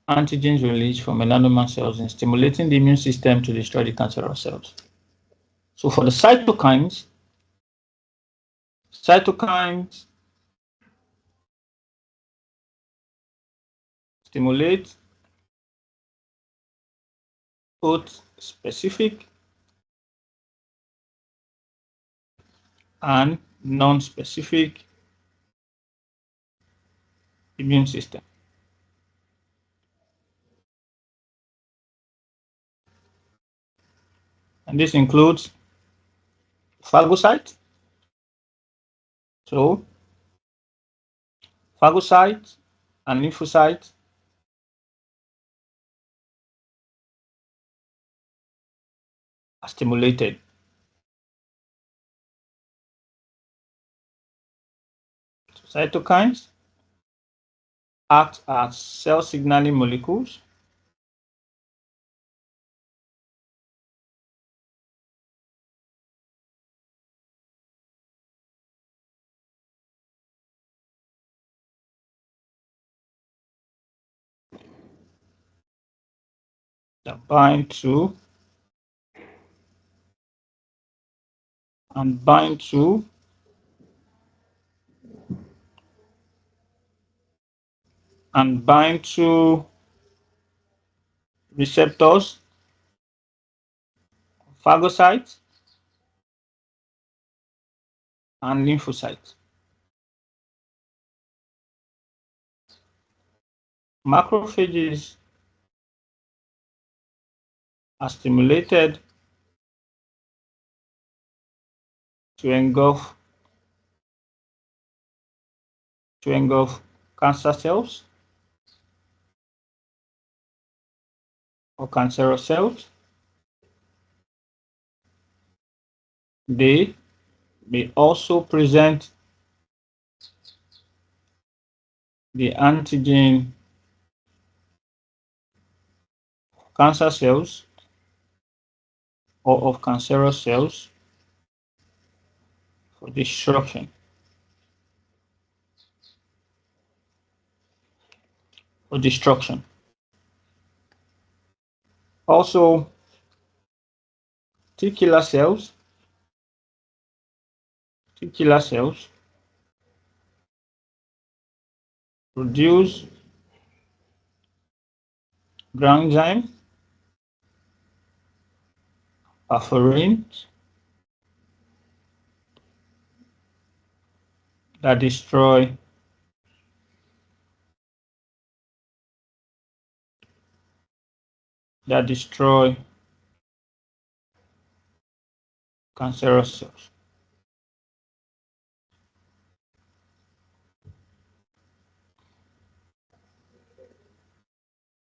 antigens released from melanoma cells in stimulating the immune system to destroy the cancerous cells. So for the cytokines stimulate both specific and non-specific immune system. And this includes phagocytes. So phagocytes and lymphocytes are stimulated. So cytokines act as cell signaling molecules that bind to and bind to receptors, phagocytes and lymphocytes. Macrophages are stimulated to engulf cancer cells or cancerous cells. They may also present the antigen cancer cells or of cancerous cells for destruction. Also, T killer cells produce granzyme, perforin, that destroy cancerous cells.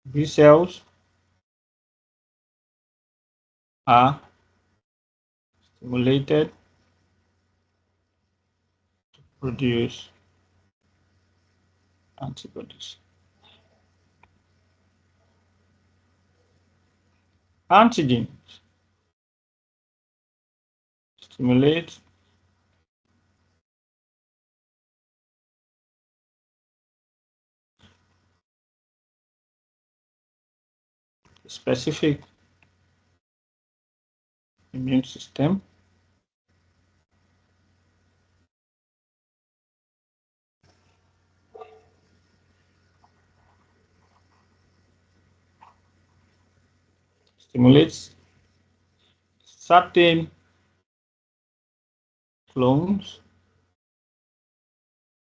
These cells are stimulated to produce antibodies. Antigens stimulate the specific immune system stimulates certain clones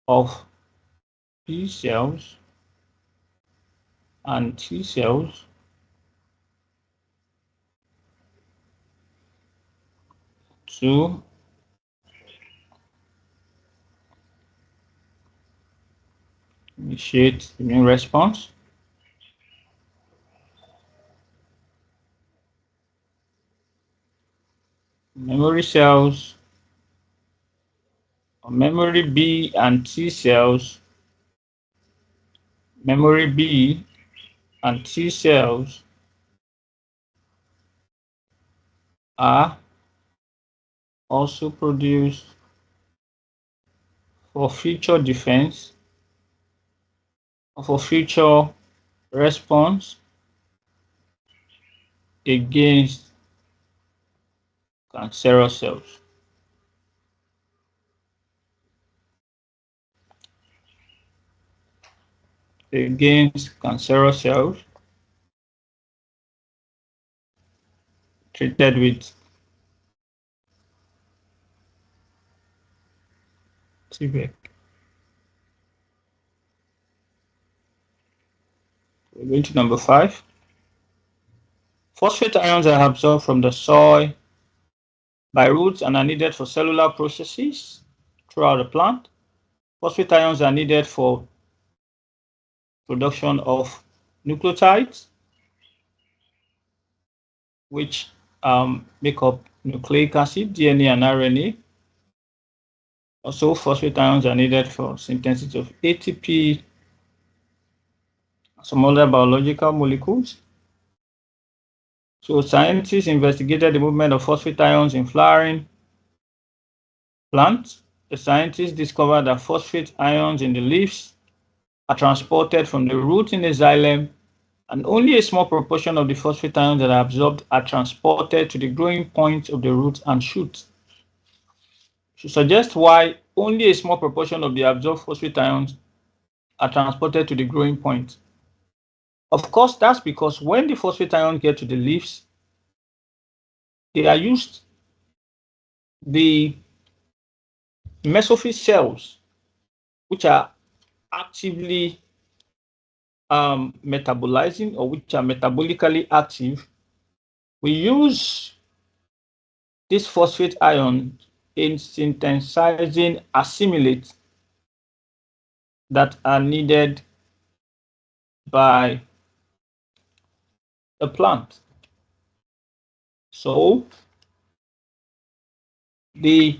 of B cells and T cells to initiate immune response. Memory cells or memory B and T cells, memory B and T cells are also produced for future defense or for future response against cancerous cells. Against cancerous cells treated with TVEC. We're going to number 5. Phosphate ions are absorbed from the soil by roots and are needed for cellular processes throughout the plant. Phosphate ions are needed for production of nucleotides, which make up nucleic acid, DNA, and RNA. Also, phosphate ions are needed for synthesis of ATP, some other biological molecules. So scientists investigated the movement of phosphate ions in flowering plants. The scientists discovered that phosphate ions in the leaves are transported from the root in the xylem, and only a small proportion of the phosphate ions that are absorbed are transported to the growing points of the roots and shoots. To suggest why only a small proportion of the absorbed phosphate ions are transported to the growing point. Of course, that's because when the phosphate ions get to the leaves, they are used, the mesophyll cells, which are actively metabolizing or which are metabolically active, we use this phosphate ion in synthesizing assimilates that are needed by the plant. So the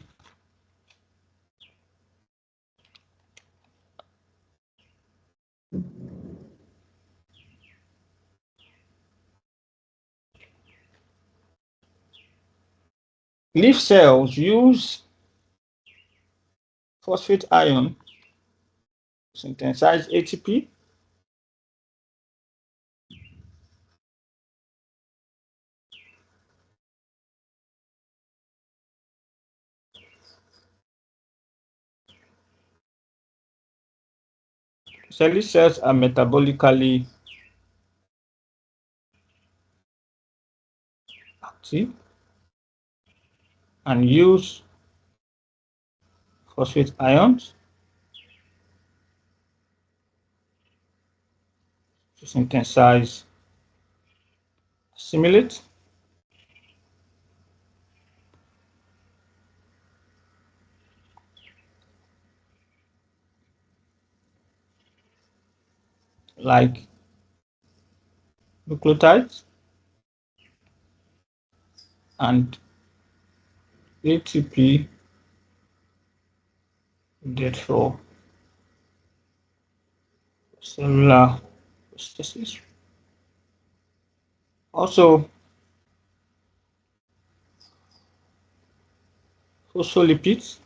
leaf cells use phosphate ion to synthesize ATP. So these cells are metabolically active and use phosphate ions. to synthesize simulate. Like nucleotides and ATP needed for cellular processes. Also, phospholipids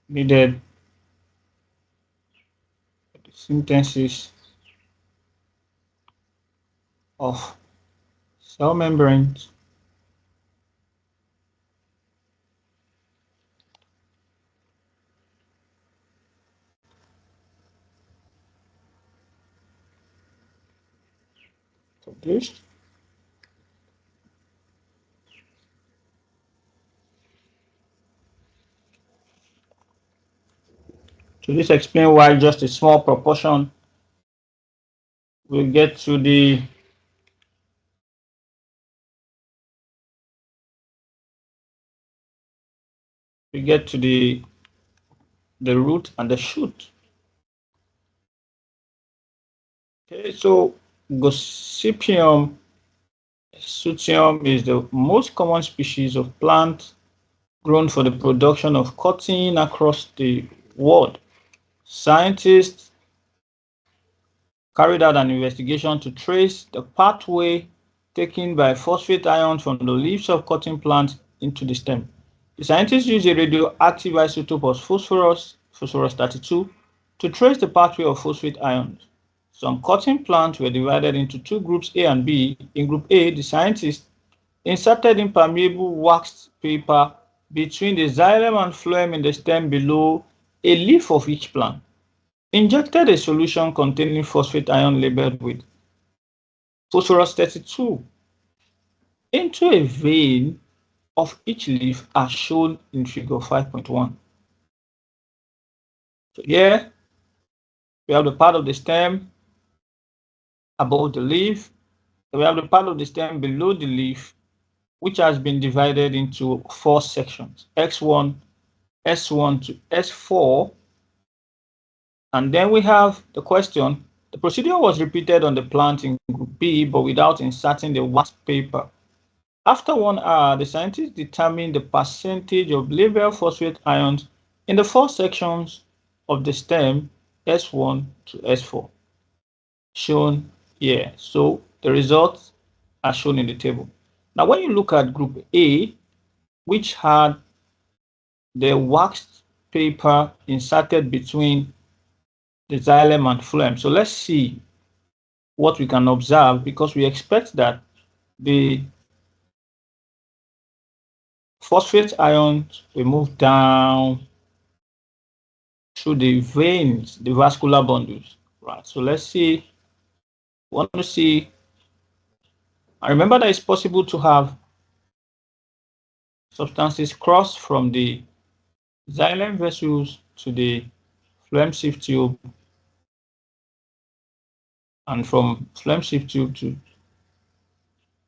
needed for the synthesis of cell membranes. Published. So this explains why just a small proportion will get to the root and the shoot. Okay, so Gossypium Sutium is the most common species of plant grown for the production of cotton across the world. Scientists carried out an investigation to trace the pathway taken by phosphate ions from the leaves of cotton plants into the stem. The scientists used a radioactive isotope of phosphorus 32, to trace the pathway of phosphate ions. Some cotton plants were divided into two groups, A and B. In group A, the scientists inserted impermeable waxed paper between the xylem and phloem in the stem below a leaf of each plant, injected a solution containing phosphate ion labeled with phosphorus 32 into a vein of each leaf as shown in figure 5.1. So here we have the part of the stem above the leaf, we have the part of the stem below the leaf, which has been divided into 4 sections, X1, S1 to S4. And then we have the question. The procedure was repeated on the plant in group B, but without inserting the wax paper. After 1 hour, the scientists determined the percentage of labeled phosphate ions in the 4 sections of the stem S1 to S4, shown here. So the results are shown in the table. Now, when you look at group A, which had the waxed paper inserted between the xylem and phloem. So let's see what we can observe, because we expect that the phosphate ions will move down through the veins, the vascular bundles, right? So let's see, we want to see, and remember that it's possible to have substances cross from the xylem vessels to the phloem sieve tube, and from phloem sieve tube to,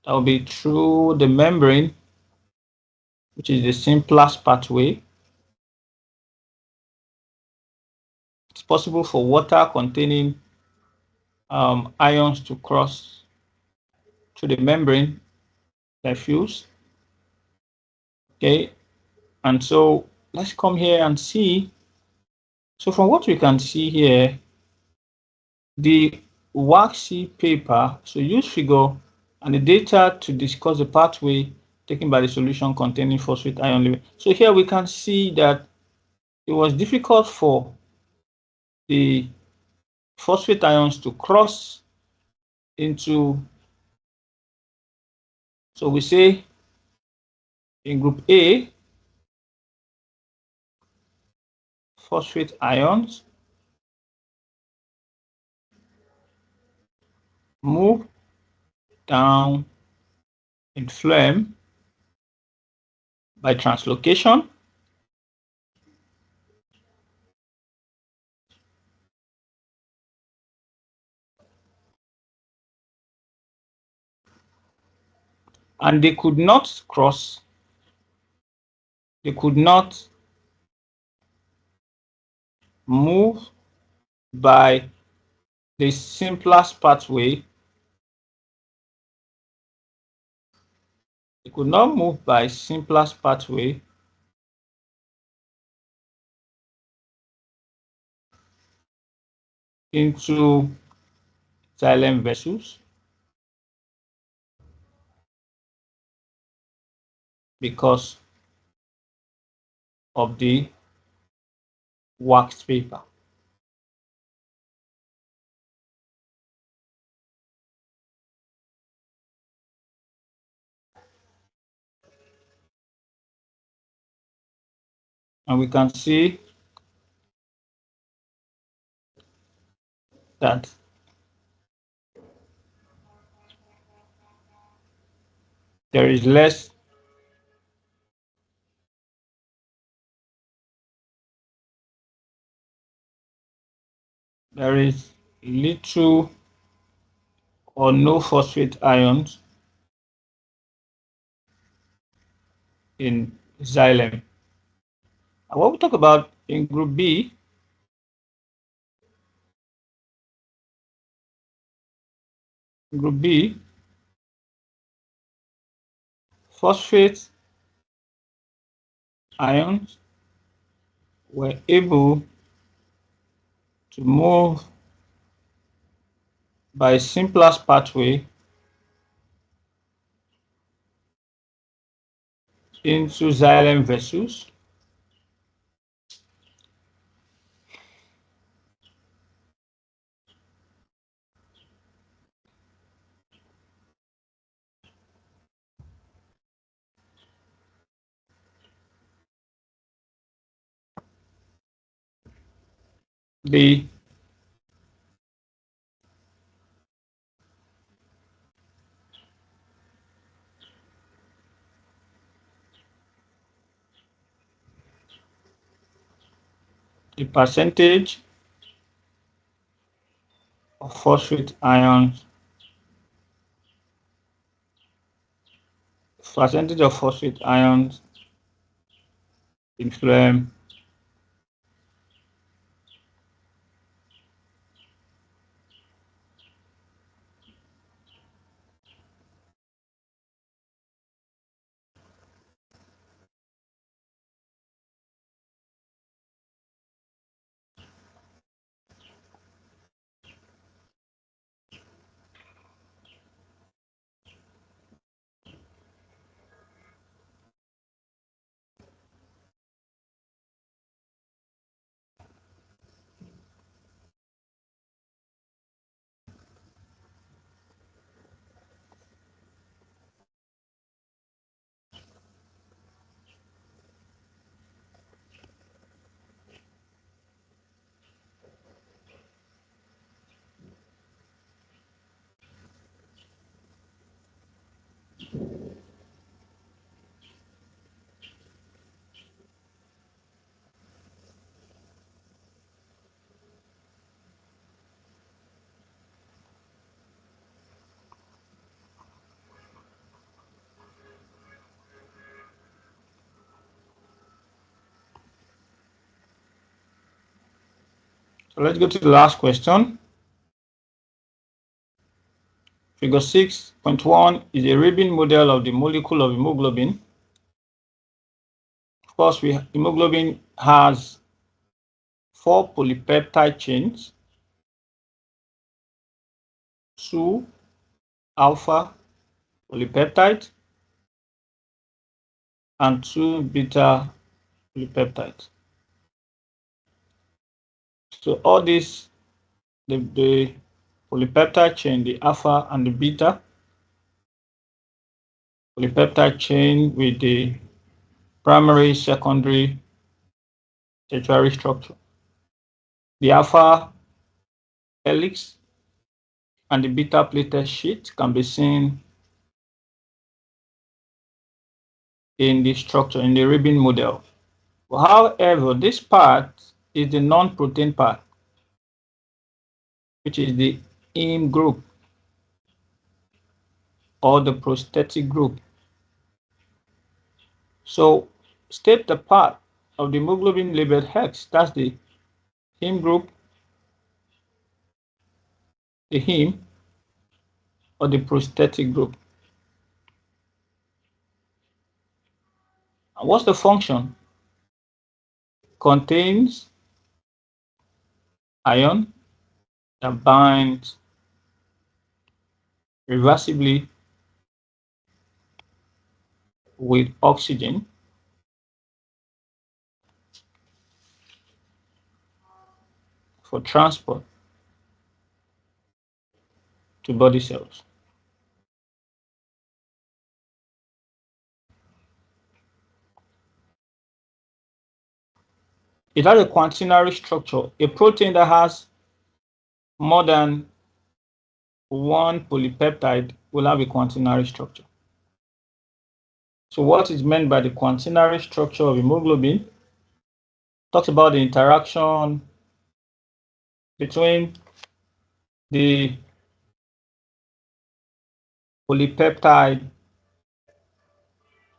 that will be through the membrane, which is the simplest pathway. It's possible for water containing ions to cross to the membrane diffuse. Okay, and so let's come here and see. So from what we can see here, the waxy paper, so use figure and the data to discuss the pathway taken by the solution containing phosphate ion level. So here we can see that it was difficult for the phosphate ions to cross into, so we say in group A, phosphate ions move down in phloem by translocation, and they could not cross, they could not move by the simplest pathway. They could not move by simplest pathway into xylem vessels because of the wax paper. And we can see that there is little or no phosphate ions in xylem. And what we talk about in group B, phosphate ions were able to move by simplest pathway into xylem vessels. The percentage of phosphate ions in phloem So let's go to the last question. Figure 6.1 is a ribbon model of the molecule of hemoglobin. Of course, hemoglobin has 4 polypeptide chains, 2 alpha polypeptides and 2 beta polypeptides. So all these, the polypeptide chain, the alpha and the beta polypeptide chain with the primary, secondary, tertiary structure. The alpha helix and the beta plated sheet can be seen in the structure, in the ribbon model. However, this part is the non-protein part, which is the heme group or the prosthetic group. So state the part of the hemoglobin labeled X. That's the heme group, the heme, or the prosthetic group. And what's the function? Contains ion that binds reversibly with oxygen for transport to body cells. It has a quaternary structure. A protein that has more than one polypeptide will have a quaternary structure. So what is meant by the quaternary structure of hemoglobin? Talks about the interaction between the polypeptide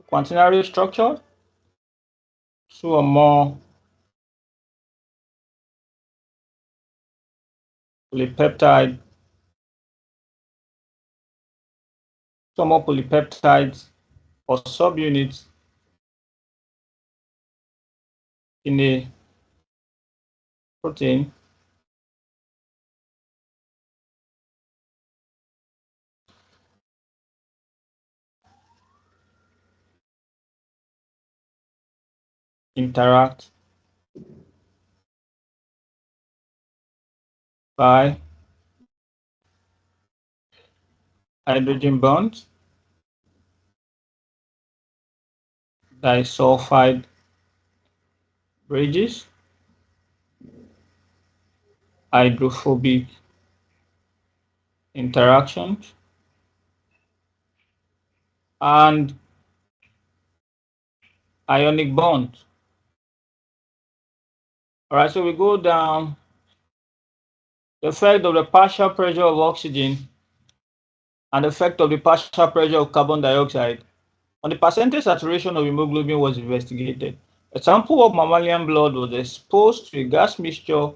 quaternary structure, two or more polypeptide, two or more polypeptides or subunits in a protein interact by hydrogen bonds, disulfide bridges, hydrophobic interactions, and ionic bonds. All right, so we go down the effect of the partial pressure of oxygen and the effect of the partial pressure of carbon dioxide on the percentage saturation of hemoglobin was investigated. A sample of mammalian blood was exposed to a gas mixture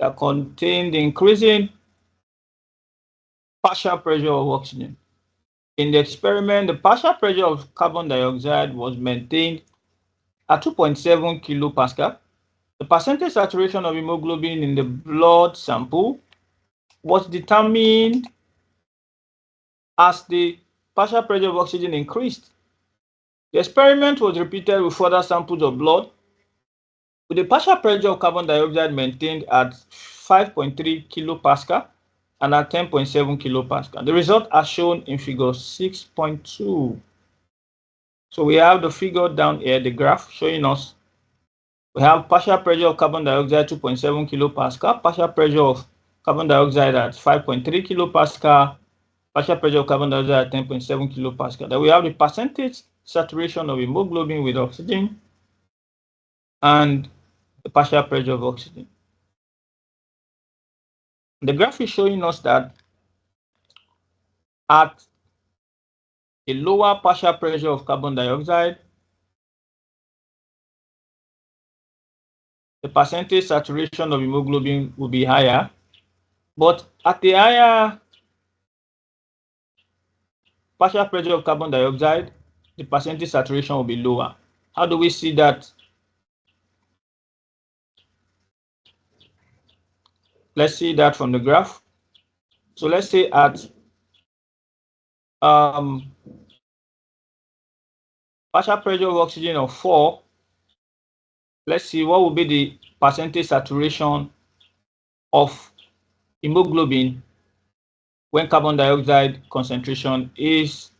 that contained the increasing partial pressure of oxygen. In the experiment, the partial pressure of carbon dioxide was maintained at 2.7 kilopascal. The percentage saturation of hemoglobin in the blood sample was determined as the partial pressure of oxygen increased. The experiment was repeated with further samples of blood, with the partial pressure of carbon dioxide maintained at 5.3 kilopascal and at 10.7 kilopascal. The result are shown in figure 6.2. So we have the figure down here, the graph showing us we have partial pressure of carbon dioxide 2.7 kilopascal, partial pressure of carbon dioxide at 5.3 kilopascal, partial pressure of carbon dioxide at 10.7 kilopascal. Then we have the percentage saturation of hemoglobin with oxygen and the partial pressure of oxygen. The graph is showing us that at a lower partial pressure of carbon dioxide, the percentage saturation of hemoglobin will be higher, but at the higher partial pressure of carbon dioxide, the percentage saturation will be lower. How do we see that? Let's see that from the graph. So let's say at partial pressure of oxygen of 4, let's see what will be the percentage saturation of hemoglobin when carbon dioxide concentration is,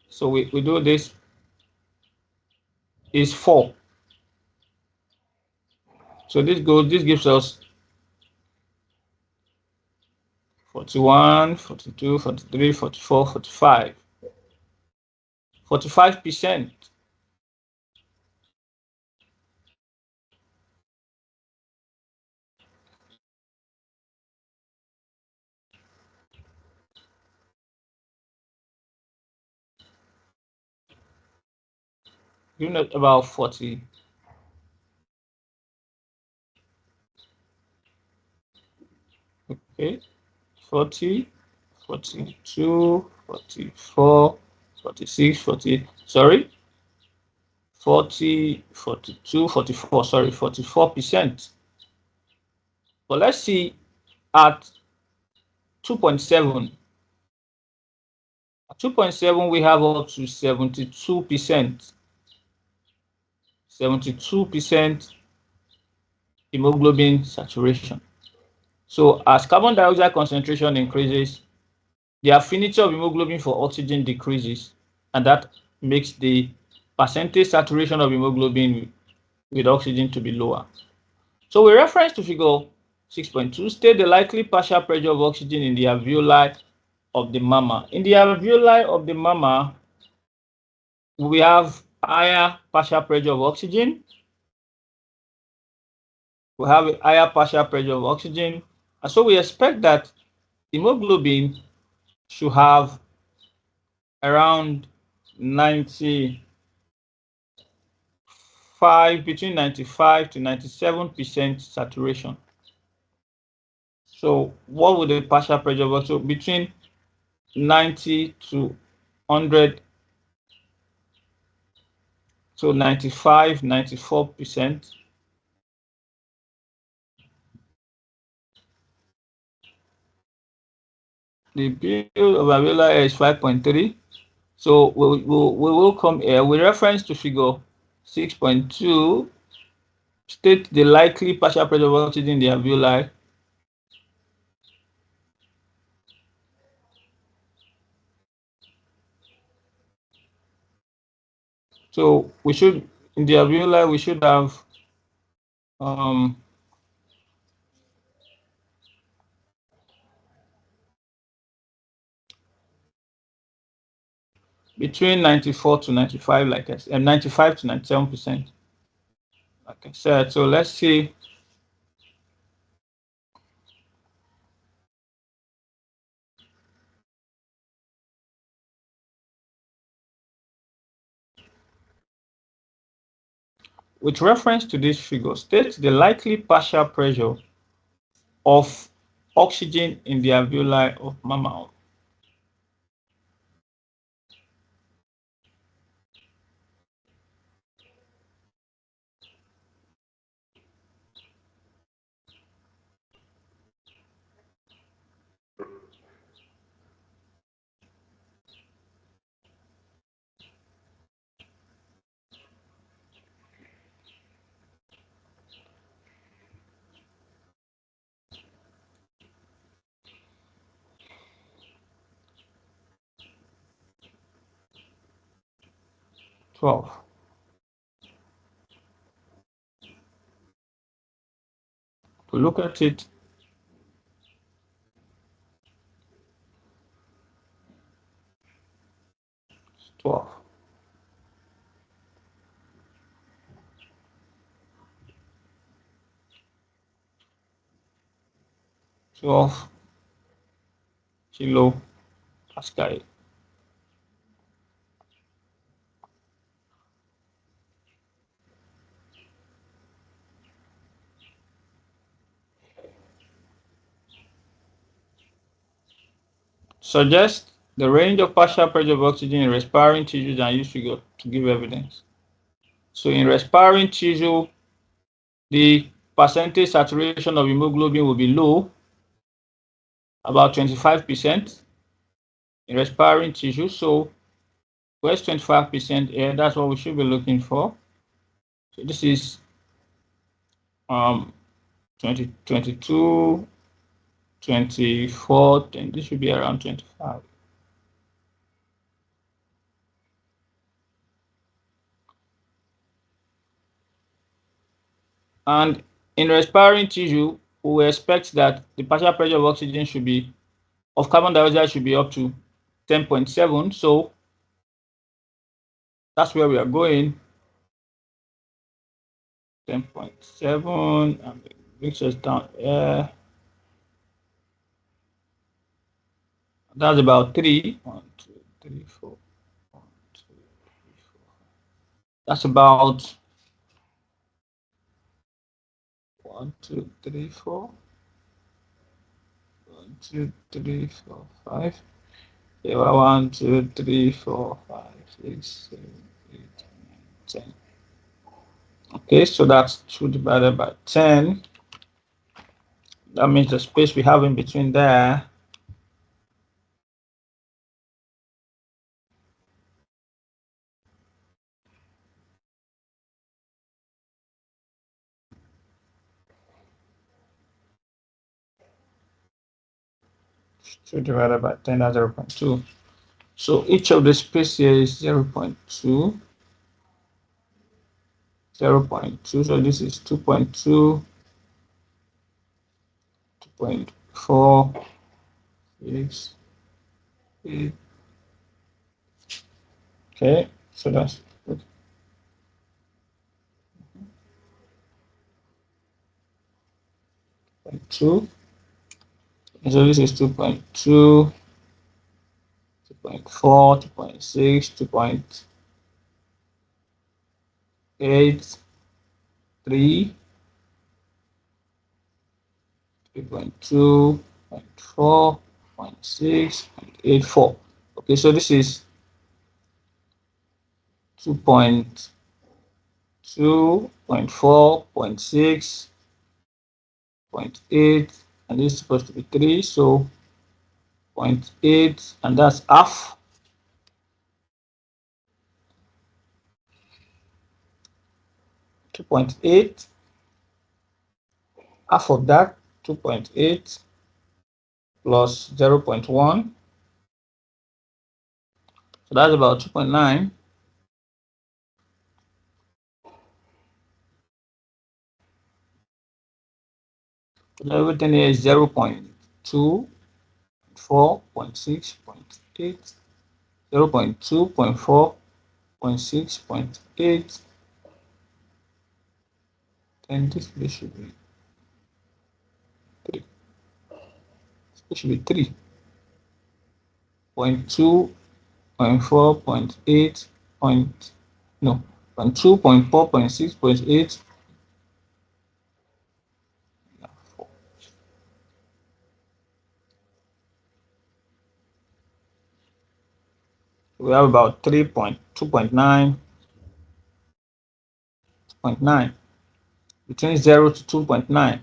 so we do this, is 4. So this gives us 41, 42, 43, 44, 45. 45%. Given at about 40. Okay, 40, 42, 44, 46, 40, sorry, 40, 42, 44, sorry, 44%. But let's see at 2.7. At 2.7, we have up to 72%. 72% hemoglobin saturation. So as carbon dioxide concentration increases, the affinity of hemoglobin for oxygen decreases, and that makes the percentage saturation of hemoglobin with oxygen to be lower. So with reference to figure 6.2, state the likely partial pressure of oxygen in the alveoli of the mama. In the alveoli of the mama, we have higher partial pressure of oxygen. We have a higher partial pressure of oxygen. And so we expect that hemoglobin should have around 95, between 95 to 97% saturation. So what would the partial pressure of oxygen? Between 90 to 100, so 95, 94%. The build of alveoli is 5.3. So we will come here with reference to figure 6.2, state the likely partial pressure of oxygen in the alveoli. So we should, in the alveoli, we should have between 94 to 95, like I said, and 95 to 97%, like I said. So let's see. With reference to this figure, state the likely partial pressure of oxygen in the alveoli of mammal. Twelve. To look at it, 12. 12 kilo Pascal. Suggest the range of partial pressure of oxygen in respiring tissues and use figure to give evidence. So in respiring tissue, the percentage saturation of hemoglobin will be low, about 25% in respiring tissue. So where's 25% here? That's what we should be looking for. So this is 20, 22, 24, and this should be around 25. And in respiring tissue, we expect that the partial pressure of oxygen should be, of carbon dioxide should be up to 10.7. So that's where we are going. 10.7, and it brings us down here. That's about 3. 1, 2, 3, 4. 1, 2, 3, 4. That's about 1, 2, 3, 4. 1, 2, 3, 4, 5. Yeah, 1, 2, 3, 4, 5, 6, 7, 8, 9, 10. Okay, so that's 2 divided by 10. That means the space we have in between there is 2 divided by 10, that's 0.2. So each of the space here is 0.2, 0.2. So this is 2.2, 2.4, 6, 8. Okay, so that's 2.2. So this is 2.2, 2.4, 2.6, 2.8, 3, 3.2, 0.4, 0.6, 0.84. Okay, so this is 2.2, 0.4, 0.6, 0.8, and this is supposed to be 3, so 0.8, and that's half. 2.8, half of that, 2.8 plus 0.1, so that's about 2.9. So everything here is 0.2, 4, 0.6, 0.8, 0.2, 0.4, 0.6, 0.8, and this should be 3. This should be 3. 0.2, 0.4, 0.8, no, 0.2, 0.4, 0.6, 0.8. We have about 3.2.9, 2.9, between 0 to 2.9.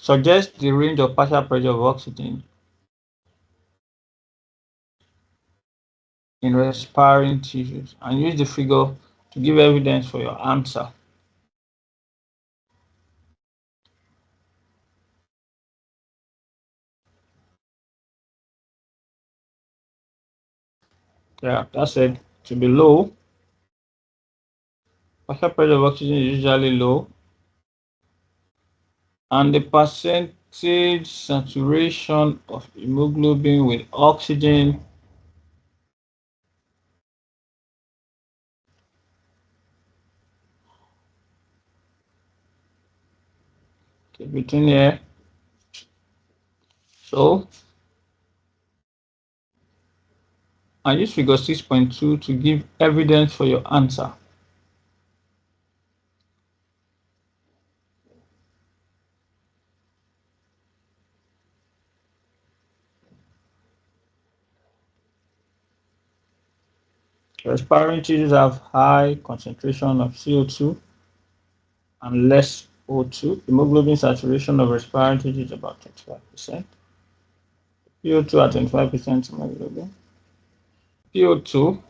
Suggest the range of partial pressure of oxygen in respiring tissues and use the figure to give evidence for your answer. Yeah, that's it. To be low, partial pressure of oxygen is usually low, and the percentage saturation of hemoglobin with oxygen between here. So I use figure 6.2 to give evidence for your answer. Respiring tissues have high concentration of CO2 and less O2. Hemoglobin saturation of respiring tissues is about 25%. PO2 at 25% hemoglobin. PO2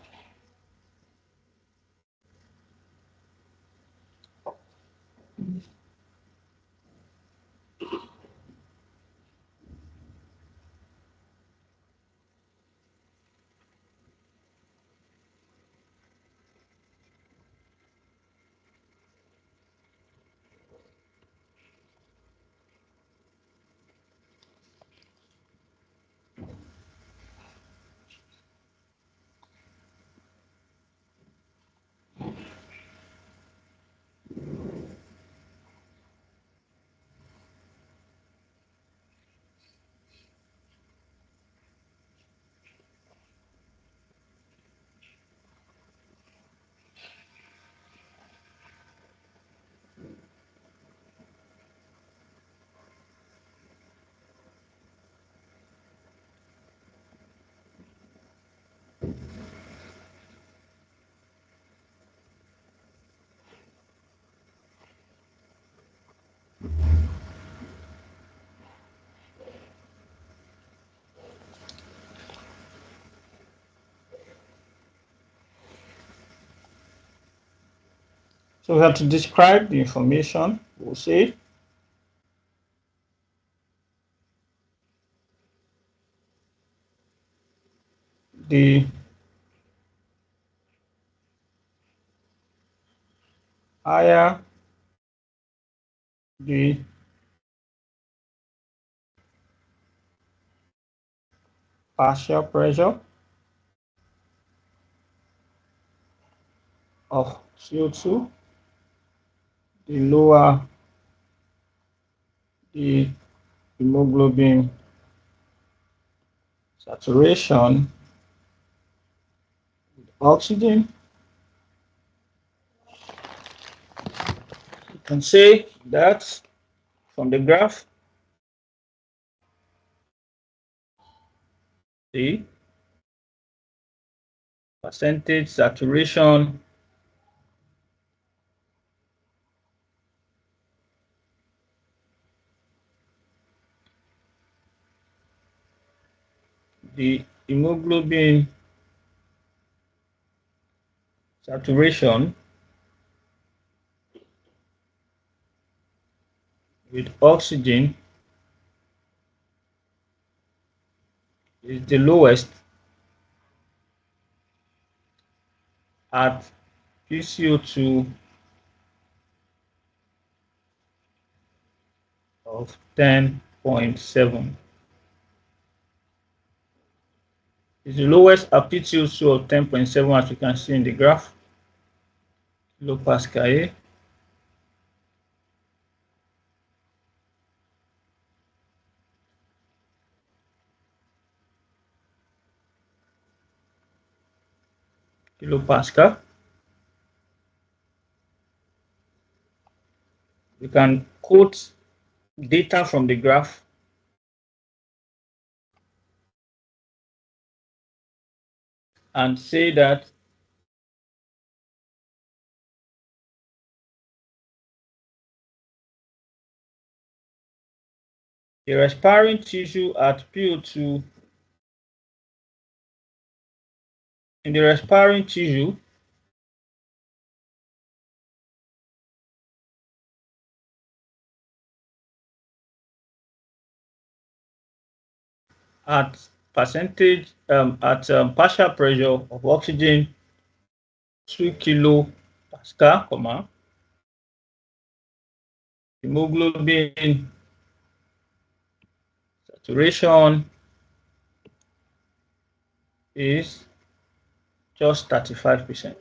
So we have to describe the information. We'll say the higher the partial pressure of CO2, the lower the hemoglobin saturation with oxygen. You can say that from the graph, the percentage saturation the hemoglobin saturation with oxygen is the lowest at PCO2 of 10.7. It's the lowest at PCO2 of 10.7, as you can see in the graph, kilopascal. Kilopascal. You can quote data from the graph and say that the respiring tissue at PO2 in the respiring tissue at percentage at partial pressure of oxygen 2 kilopascal, hemoglobin saturation is just 35%.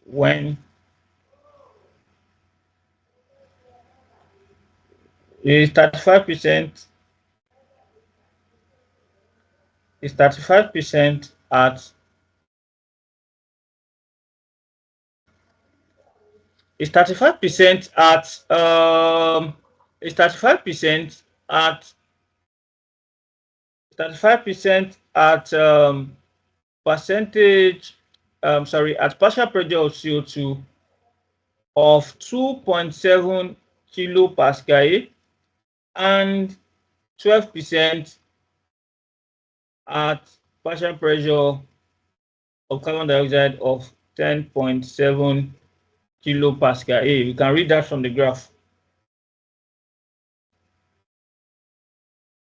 When is 35% is 35% at is 35% at is 35% at 35% at percentage sorry, at partial pressure of CO2 of 2.7 kilopascal and 12% at partial pressure of carbon dioxide of 10.7 kilopascal. You can read that from the graph.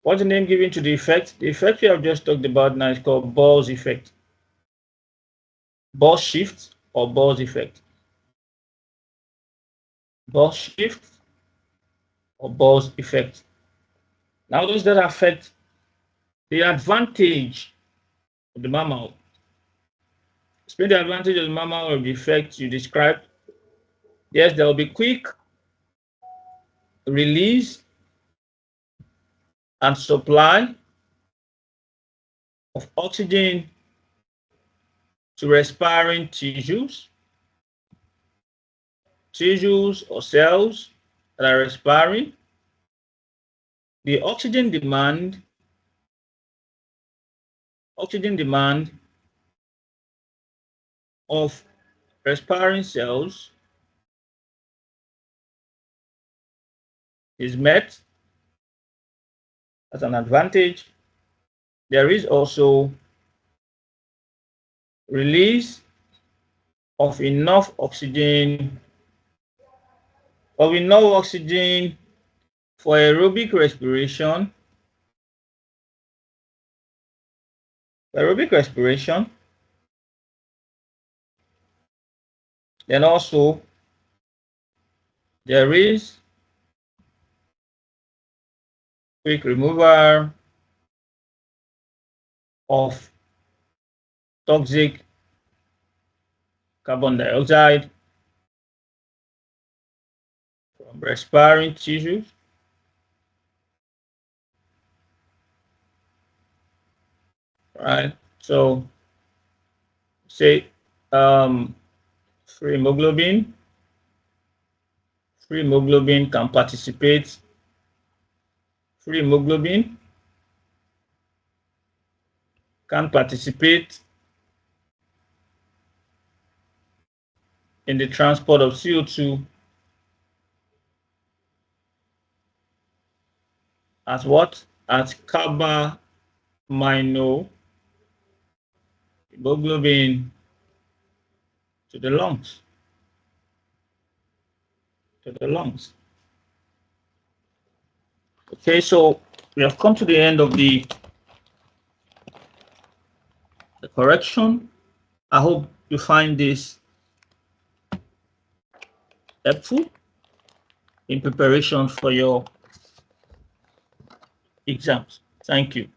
What's the name given to the effect? The effect we have just talked about now is called Ball's effect. Ball shift or Ball's effect. Ball shift or Ball's effect. Now those that affect the advantage of the mammal. Explain the advantage of the mammal of the effect you described. Yes, there will be quick release and supply of oxygen to respiring tissues or cells that are respiring. The oxygen demand of respiring cells is met as an advantage, there is also release of enough oxygen for aerobic respiration. Then also there is quick removal of toxic carbon dioxide from respiring tissues. Right. So say free hemoglobin can participate. Free hemoglobin can participate in the transport of CO2 as what? As carbaminohemoglobin to the lungs. Okay, so we have come to the end of the correction. I hope you find this helpful in preparation for your exams. Thank you.